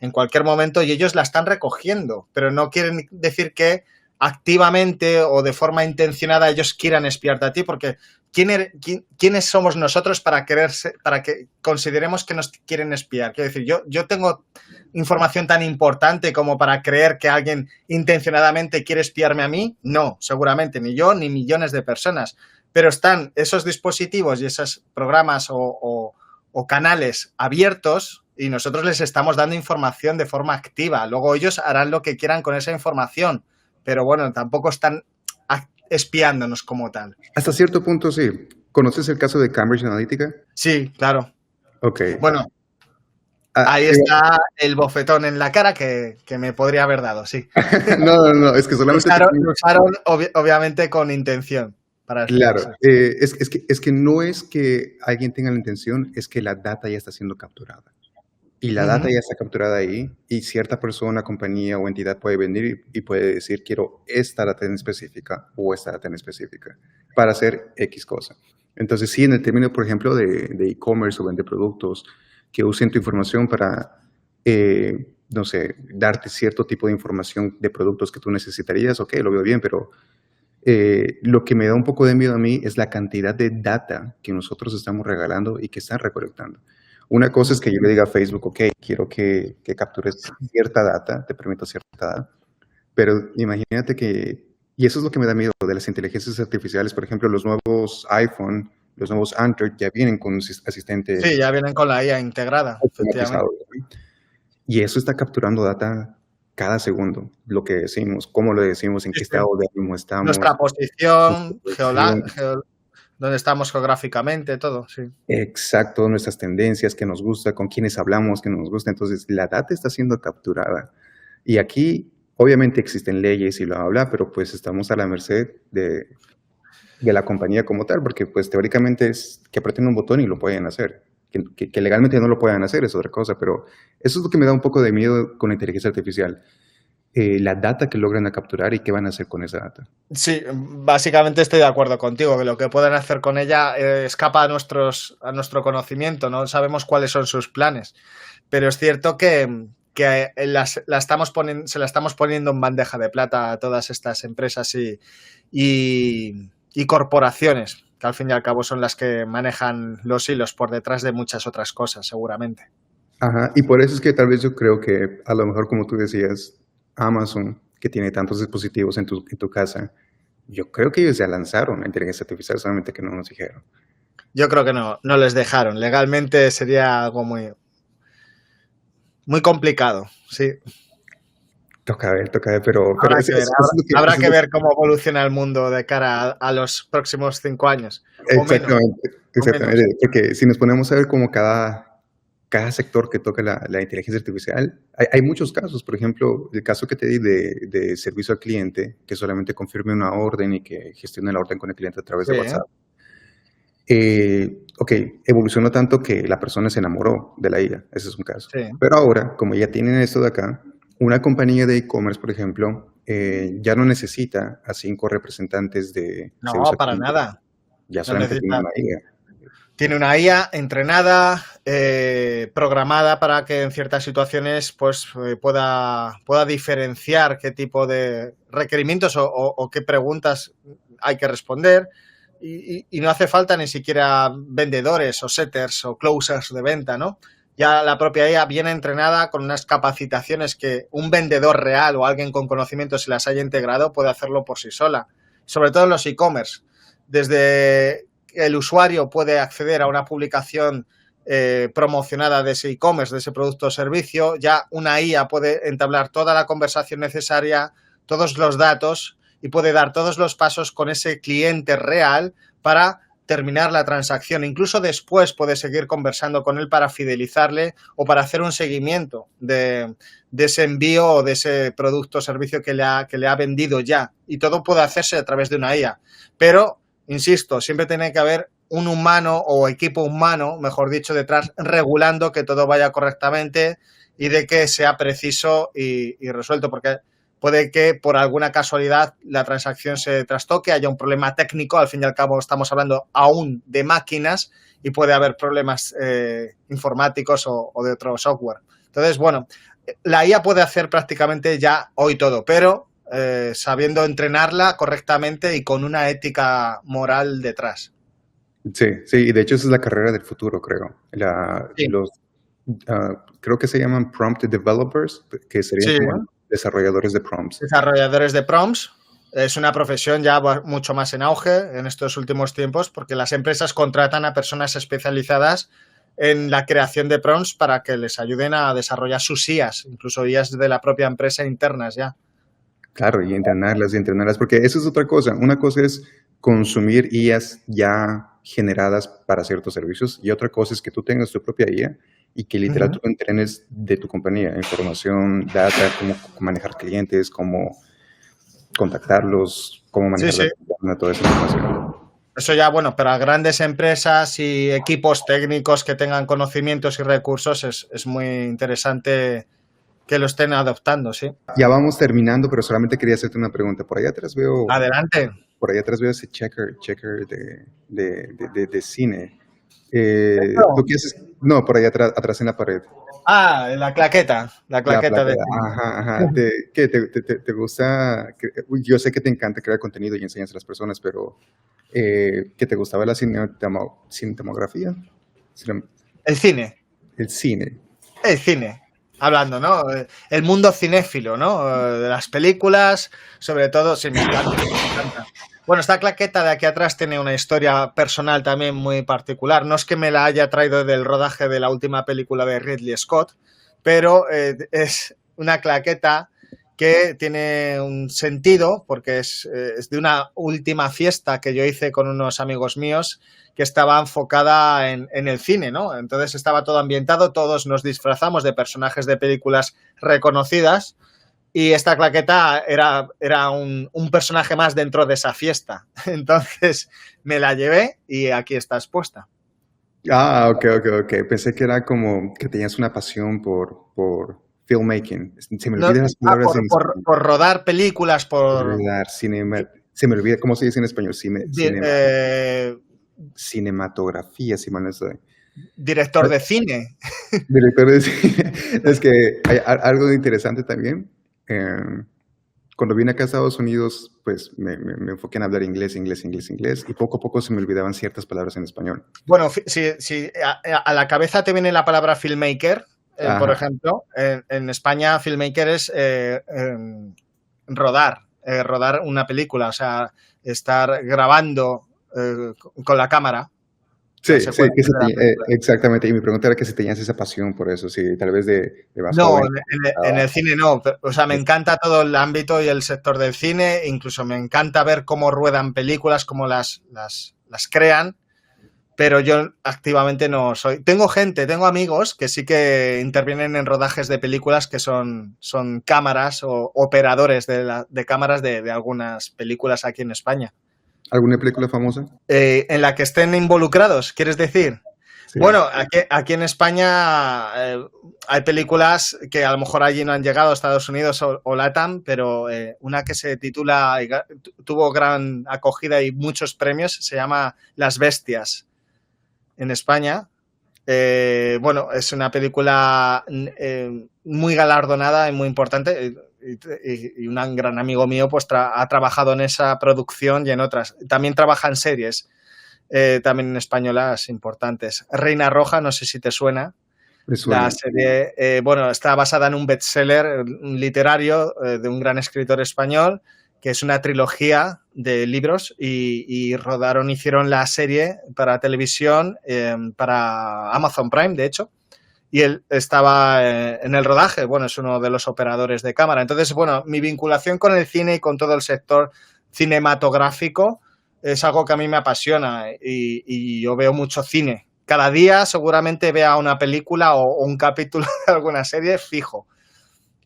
en cualquier momento y ellos la están recogiendo, pero no quieren decir que activamente o de forma intencionada ellos quieran espiarte a ti, porque ¿quiénes somos nosotros para que consideremos que nos quieren espiar? Quiero decir, yo tengo información tan importante como para creer que alguien intencionadamente quiere espiarme a mí. No, seguramente, ni yo ni millones de personas. Pero están esos dispositivos y esos programas o canales abiertos y nosotros les estamos dando información de forma activa. Luego ellos harán lo que quieran con esa información, pero bueno, tampoco están espiándonos como tal. Hasta cierto punto sí. ¿Conoces el caso de Cambridge Analytica? Sí, claro. Ok. Bueno, ahí está el bofetón en la cara que me podría haber dado, sí. No, es que solamente... Lo usaron obviamente con intención. Claro, es que no es que alguien tenga la intención, es que la data ya está siendo capturada. Y la data ya está capturada ahí y cierta persona, compañía o entidad puede venir y puede decir quiero esta data en específica o esta data en específica para hacer X cosa. Entonces sí, en el término, por ejemplo, de e-commerce o vender productos, que usen tu información para, no sé, darte cierto tipo de información de productos que tú necesitarías, ok, lo veo bien, pero lo que me da un poco de miedo a mí es la cantidad de data que nosotros estamos regalando y que están recolectando. Una cosa es que yo le diga a Facebook, ok, quiero que captures cierta data, te permito cierta data, pero imagínate que, y eso es lo que me da miedo de las inteligencias artificiales, por ejemplo, los nuevos iPhone, los nuevos Android ya vienen con un asistente. Sí, ya vienen con la IA integrada, efectivamente. Y eso está capturando data cada segundo, lo que decimos, cómo lo decimos, en qué estado de ánimo estamos. Nuestra posición, dónde estamos geográficamente, todo, sí. Exacto, nuestras tendencias, qué nos gusta, con quiénes hablamos, qué nos gusta. Entonces, la data está siendo capturada. Y aquí, obviamente, existen leyes y lo habla, pero pues estamos a la merced de la compañía como tal, porque pues teóricamente es que aprieten un botón y lo pueden hacer. Que legalmente no lo puedan hacer es otra cosa, pero eso es lo que me da un poco de miedo con la inteligencia artificial. La data que logran capturar y qué van a hacer con esa data. Sí, básicamente estoy de acuerdo contigo, que lo que pueden hacer con ella escapa a nuestro conocimiento, no sabemos cuáles son sus planes, pero es cierto que se la estamos poniendo en bandeja de plata a todas estas empresas y corporaciones, que al fin y al cabo son las que manejan los hilos por detrás de muchas otras cosas, seguramente. Ajá, y por eso es que tal vez yo creo que a lo mejor, como tú decías, Amazon, que tiene tantos dispositivos en tu casa, yo creo que ellos ya lanzaron la inteligencia artificial, solamente que no nos dijeron. Yo creo que no les dejaron. Legalmente sería algo muy, muy complicado, sí. Toca ver, pero habrá que ver cómo evoluciona el mundo de cara a los próximos 5 años. Exactamente, porque si nos ponemos a ver como cada sector que toca la inteligencia artificial, hay muchos casos. Por ejemplo, el caso que te di de servicio al cliente, que solamente confirme una orden y que gestione la orden con el cliente a través de WhatsApp. Ok, evolucionó tanto que la persona se enamoró de la IA, ese es un caso. Sí. Pero ahora, como ya tienen esto de acá, una compañía de e-commerce, por ejemplo, ya no necesita a 5 representantes de... No, para nada. Ya solamente tiene una IA. Tiene una IA entrenada, programada para que en ciertas situaciones pues, pueda diferenciar qué tipo de requerimientos o qué preguntas hay que responder y no hace falta ni siquiera vendedores o setters o closers de venta, ¿no? Ya la propia IA viene entrenada con unas capacitaciones que un vendedor real o alguien con conocimiento, si las haya integrado, puede hacerlo por sí sola. Sobre todo en los e-commerce, desde el usuario puede acceder a una publicación promocionada de ese e-commerce, de ese producto o servicio, ya una IA puede entablar toda la conversación necesaria, todos los datos y puede dar todos los pasos con ese cliente real para terminar la transacción. Incluso después puede seguir conversando con él para fidelizarle o para hacer un seguimiento de ese envío o de ese producto o servicio que le ha vendido ya. Y todo puede hacerse a través de una IA. Pero, insisto, siempre tiene que haber un humano o equipo humano, mejor dicho, detrás, regulando que todo vaya correctamente y de que sea preciso y resuelto, porque puede que por alguna casualidad la transacción se trastoque, haya un problema técnico, al fin y al cabo estamos hablando aún de máquinas y puede haber problemas informáticos o de otro software. Entonces, bueno, la IA puede hacer prácticamente ya hoy todo, pero sabiendo entrenarla correctamente y con una ética moral detrás. Sí, y de hecho esa es la carrera del futuro, creo. Sí. Creo que se llaman prompt developers, que serían como desarrolladores de prompts. Desarrolladores de prompts. Es una profesión ya mucho más en auge en estos últimos tiempos porque las empresas contratan a personas especializadas en la creación de prompts para que les ayuden a desarrollar sus IAs, incluso IAs de la propia empresa internas ya. Claro, y entrenarlas, porque eso es otra cosa. Una cosa es consumir IAs ya generadas para ciertos servicios y otra cosa es que tú tengas tu propia IA y que literal tú entrenes de tu compañía, información, data, cómo manejar clientes, cómo contactarlos, cómo manejar toda esa información. Eso ya, bueno, para grandes empresas y equipos técnicos que tengan conocimientos y recursos es muy interesante que lo estén adoptando, sí. Ya vamos terminando, pero solamente quería hacerte una pregunta. Por allá atrás veo... Adelante. Por allá atrás veo ese checker de cine. ¿Tú qué haces? No, por allá atrás en la pared. Ah, la claqueta de... Ajá. ¿Te gusta? Yo sé que te encanta crear contenido y enseñas a las personas, pero ¿qué te gustaba la cinematografía? El cine. El cine. El cine. Hablando, ¿no? El mundo cinéfilo, ¿no? De las películas, sobre todo, sí, me encanta. Bueno, esta claqueta de aquí atrás tiene una historia personal también muy particular. No es que me la haya traído del rodaje de la última película de Ridley Scott, pero es una claqueta que tiene un sentido porque es de una última fiesta que yo hice con unos amigos míos que estaba enfocada en el cine, ¿no? Entonces estaba todo ambientado, todos nos disfrazamos de personajes de películas reconocidas y esta claqueta era un personaje más dentro de esa fiesta. Entonces me la llevé y aquí está expuesta. Ah, ok. Pensé que era como que tenías una pasión por filmmaking. Se me olvidan las palabras en español. Por rodar películas, por... Rodar, se me olvida, ¿cómo se dice en español? Cinematografía, si mal no estoy. Director de cine. Director de cine. Es que hay algo interesante también. Cuando vine acá a Estados Unidos, pues me enfoqué en hablar inglés, y poco a poco se me olvidaban ciertas palabras en español. Bueno, si a la cabeza te viene la palabra filmmaker, por ejemplo, en España filmmaker es rodar una película, o sea, estar grabando con la cámara. Sí, exactamente. Y mi pregunta era que si tenías esa pasión por eso, si tal vez de más joven. No, en el cine no. O sea, me encanta todo el ámbito y el sector del cine. Incluso me encanta ver cómo ruedan películas, cómo las crean. Pero yo activamente no soy. Tengo amigos que sí que intervienen en rodajes de películas que son cámaras o operadores de cámaras de algunas películas aquí en España. ¿Alguna película famosa? En la que estén involucrados, ¿quieres decir? Sí. Bueno, aquí en España hay películas que a lo mejor allí no han llegado a Estados Unidos o LATAM, pero una que se titula, tuvo gran acogida y muchos premios, se llama Las Bestias en España. Bueno, es una película muy galardonada y muy importante. Y un gran amigo mío pues ha trabajado en esa producción y en otras. También trabaja en series, también en españolas importantes. Reina Roja, no sé si te suena. La serie, bueno, está basada en un bestseller literario de un gran escritor español que es una trilogía de libros y hicieron la serie para televisión, para Amazon Prime, de hecho, y él estaba en el rodaje, bueno, es uno de los operadores de cámara. Entonces, bueno, mi vinculación con el cine y con todo el sector cinematográfico es algo que a mí me apasiona y yo veo mucho cine. Cada día seguramente vea una película o un capítulo de alguna serie fijo.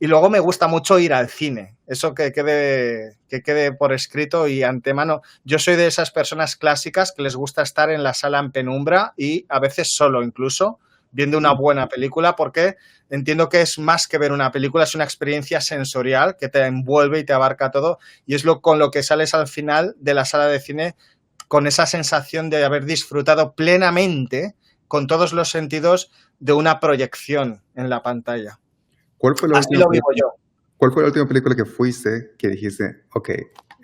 Y luego me gusta mucho ir al cine, eso que quede por escrito y antemano. Yo soy de esas personas clásicas que les gusta estar en la sala en penumbra y a veces solo incluso, viendo una buena película, porque entiendo que es más que ver una película, es una experiencia sensorial que te envuelve y te abarca todo y es con lo que sales al final de la sala de cine con esa sensación de haber disfrutado plenamente con todos los sentidos de una proyección en la pantalla. Así lo vivo yo. ¿Cuál fue la última película que fuiste que dijiste, ok,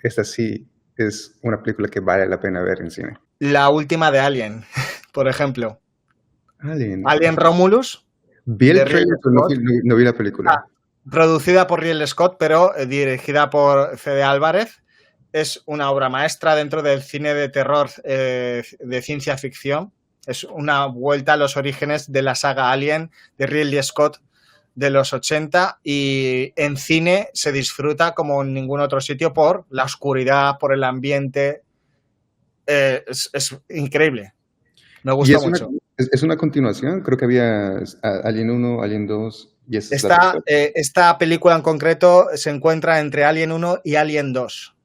esta sí es una película que vale la pena ver en cine? La última de Alien, por ejemplo. Alien Romulus. Vi el trailer, pero no vi la película. Producida por Ridley Scott, pero dirigida por Fede Álvarez. Es una obra maestra dentro del cine de terror de ciencia ficción. Es una vuelta a los orígenes de la saga Alien de Ridley Scott de los 80 y en cine se disfruta como en ningún otro sitio por la oscuridad, por el ambiente. Es increíble. Me gusta mucho. ¿Es una continuación? Creo que había Alien 1, Alien 2 y esta película en concreto se encuentra entre Alien 1 y Alien 2.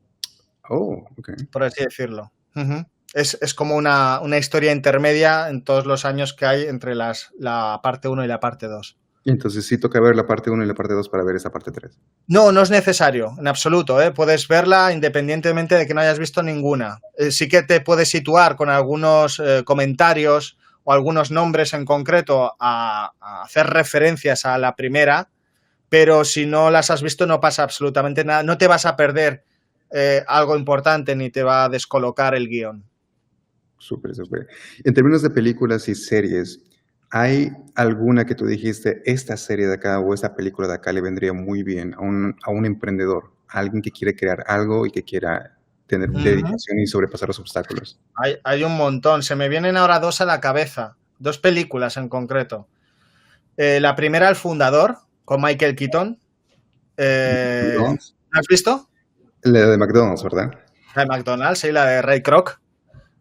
Oh, ok. Por así decirlo. Uh-huh. Es como una historia intermedia en todos los años que hay entre la parte 1 y la parte 2. Y entonces sí toca ver la parte 1 y la parte 2 para ver esa parte 3. No es necesario, en absoluto. Puedes verla independientemente de que no hayas visto ninguna. Sí que te puedes situar con algunos comentarios o algunos nombres en concreto a hacer referencias a la primera, pero si no las has visto no pasa absolutamente nada. No te vas a perder algo importante ni te va a descolocar el guión. Súper. En términos de películas y series, ¿hay alguna que tú dijiste, esta serie de acá o esta película de acá le vendría muy bien a un emprendedor, a alguien que quiere crear algo y que quiera tener dedicación y sobrepasar los obstáculos? Hay un montón. Se me vienen ahora 2 a la cabeza. 2 películas en concreto. La primera, El Fundador, con Michael Keaton. ¿La has visto? La de McDonald's, ¿verdad? La de McDonald's, sí, la de Ray Kroc.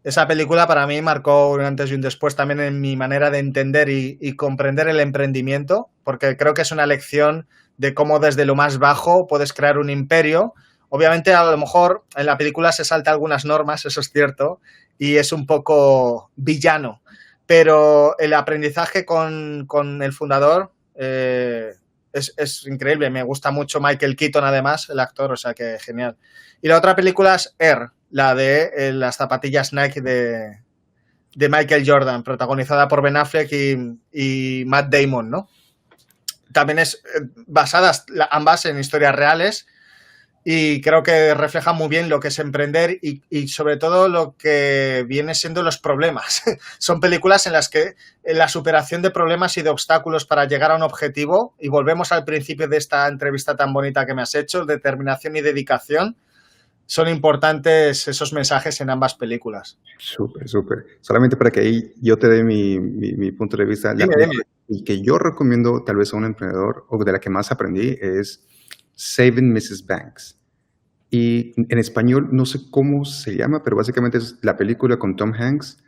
Esa película para mí marcó un antes y un después también en mi manera de entender y comprender el emprendimiento, porque creo que es una lección de cómo desde lo más bajo puedes crear un imperio. Obviamente, a lo mejor en la película se salta algunas normas, eso es cierto, y es un poco villano, pero el aprendizaje con El Fundador es increíble. Me gusta mucho Michael Keaton, además, el actor, o sea que genial. Y la otra película es Air, la de las zapatillas Nike de Michael Jordan, protagonizada por Ben Affleck y Matt Damon, ¿no? También es basadas ambas en historias reales y creo que refleja muy bien lo que es emprender y sobre todo lo que viene siendo los problemas. Son películas en las que la superación de problemas y de obstáculos para llegar a un objetivo, y volvemos al principio de esta entrevista tan bonita que me has hecho, determinación y dedicación. Son importantes esos mensajes en ambas películas. Súper. Solamente para que ahí yo te dé mi punto de vista. Dime. Y que yo recomiendo tal vez a un emprendedor, o de la que más aprendí, es Saving Mrs. Banks. Y en español no sé cómo se llama, pero básicamente es la película con Tom Hanks,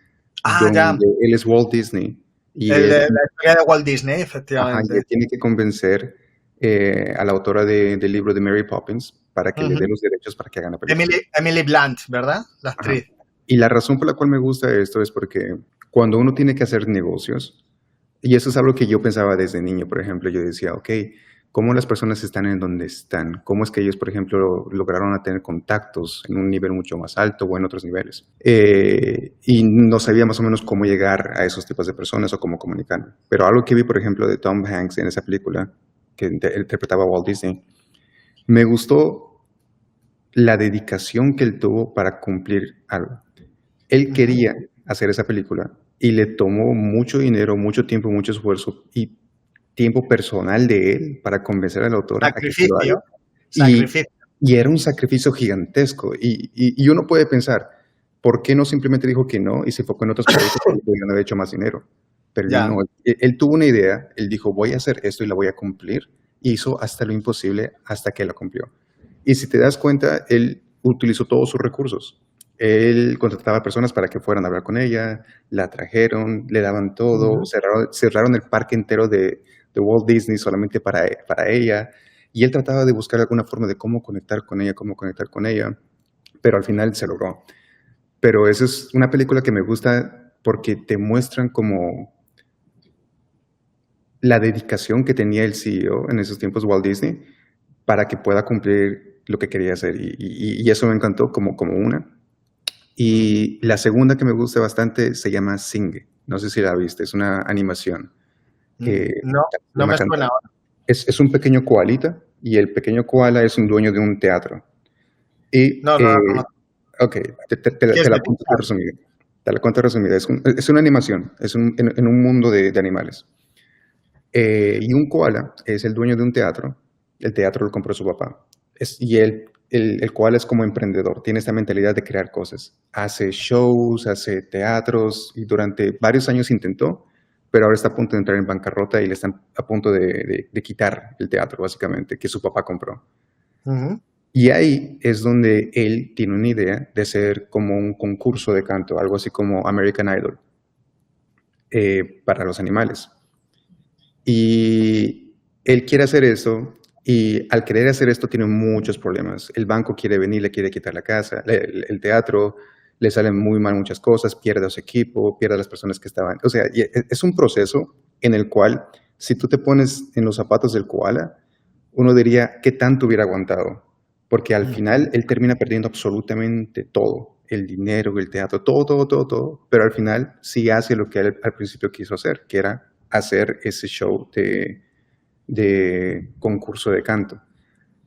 donde él es Walt Disney. Y la historia de Walt Disney, efectivamente. Y él tiene que convencer a la autora del libro de Mary Poppins para que le dé los derechos para que hagan la película. Emily Blunt, ¿verdad? La actriz. Y la razón por la cual me gusta esto es porque cuando uno tiene que hacer negocios, y eso es algo que yo pensaba desde niño, por ejemplo, yo decía, ok, ¿cómo las personas están en donde están? ¿Cómo es que ellos, por ejemplo, lograron tener contactos en un nivel mucho más alto o en otros niveles? Y no sabía más o menos cómo llegar a esos tipos de personas o cómo comunicar. Pero algo que vi, por ejemplo, de Tom Hanks en esa película, que él interpretaba a Walt Disney, me gustó la dedicación que él tuvo para cumplir algo. Él quería hacer esa película y le tomó mucho dinero, mucho tiempo, mucho esfuerzo y tiempo personal de él para convencer a la autora. Sacrificio. Y era un sacrificio gigantesco. Y uno puede pensar, ¿por qué no simplemente dijo que no y se enfocó en otros proyectos que podrían haber hecho más dinero? Pero Ya. no, él tuvo una idea, él dijo, voy a hacer esto y la voy a cumplir. Hizo hasta lo imposible hasta que la cumplió. Y si te das cuenta, él utilizó todos sus recursos. Él contrataba personas para que fueran a hablar con ella, la trajeron, le daban todo, cerraron el parque entero de Walt Disney solamente para ella. Y él trataba de buscar alguna forma de cómo conectar con ella, pero al final se logró. Pero esa es una película que me gusta porque te muestran como la dedicación que tenía el CEO en esos tiempos, Walt Disney, para que pueda cumplir lo que quería hacer. Y eso me encantó como una. Y la segunda que me gusta bastante se llama Sing. No sé si la viste, es una animación. No me suena ahora. Es un pequeño koalita y el pequeño koala es un dueño de un teatro. Y, No. ok, te la cuento resumida. Te la cuento resumida. Es una animación, en un mundo de animales. Y un koala es el dueño de un teatro. El teatro lo compró su papá. El koala es como emprendedor, tiene esta mentalidad de crear cosas. Hace shows, hace teatros y durante varios años intentó, pero ahora está a punto de entrar en bancarrota y le están a punto de quitar el teatro, básicamente, que su papá compró. Y ahí es donde él tiene una idea de hacer como un concurso de canto, algo así como American Idol, para los animales. Y él quiere hacer eso, y al querer hacer esto tiene muchos problemas. El banco quiere venir, le quiere quitar la casa, el teatro, le salen muy mal muchas cosas, pierde a su equipo, pierde a las personas que estaban. O sea, es un proceso en el cual, si tú te pones en los zapatos del koala, uno diría, ¿qué tanto hubiera aguantado? Porque al final él termina perdiendo absolutamente todo, el dinero, el teatro, todo, pero al final sí hace lo que él al principio quiso hacer, que era hacer ese show de concurso de canto.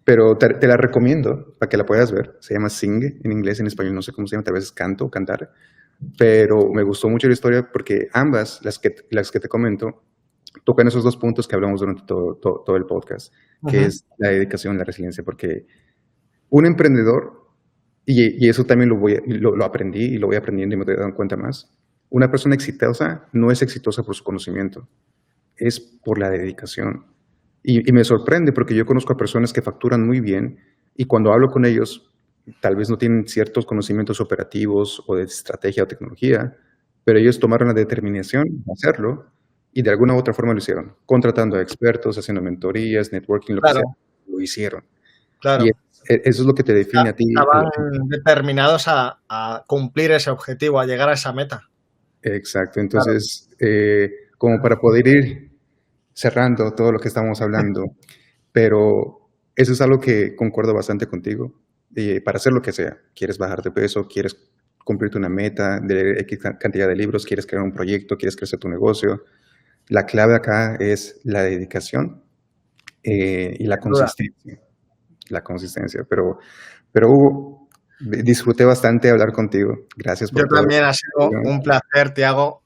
Pero te la recomiendo para que la puedas ver. Se llama Sing en inglés, en español no sé cómo se llama, tal vez es canto o cantar. Pero me gustó mucho la historia porque ambas, las que te comento, tocan esos dos puntos que hablamos durante todo el podcast, que es la dedicación, la resiliencia, porque un emprendedor, y eso también lo aprendí y lo voy aprendiendo y me doy dando cuenta más, una persona exitosa no es exitosa por su conocimiento, es por la dedicación. Y me sorprende porque yo conozco a personas que facturan muy bien y cuando hablo con ellos, tal vez no tienen ciertos conocimientos operativos o de estrategia o tecnología, pero ellos tomaron la determinación de hacerlo y de alguna u otra forma lo hicieron, contratando a expertos, haciendo mentorías, networking, lo que sea, lo hicieron. Claro. Y eso es lo que te define a ti. Estaban determinados a cumplir ese objetivo, a llegar a esa meta. Exacto. Entonces, como para poder ir cerrando todo lo que estamos hablando, pero eso es algo que concuerdo bastante contigo. Para hacer lo que sea, quieres bajar de peso, quieres cumplirte una meta de X cantidad de libros, quieres crear un proyecto, quieres crecer tu negocio, la clave acá es la dedicación y la consistencia. La consistencia, pero Hugo, disfruté bastante hablar contigo. Gracias por Yo también, ha sido un placer, Tiago.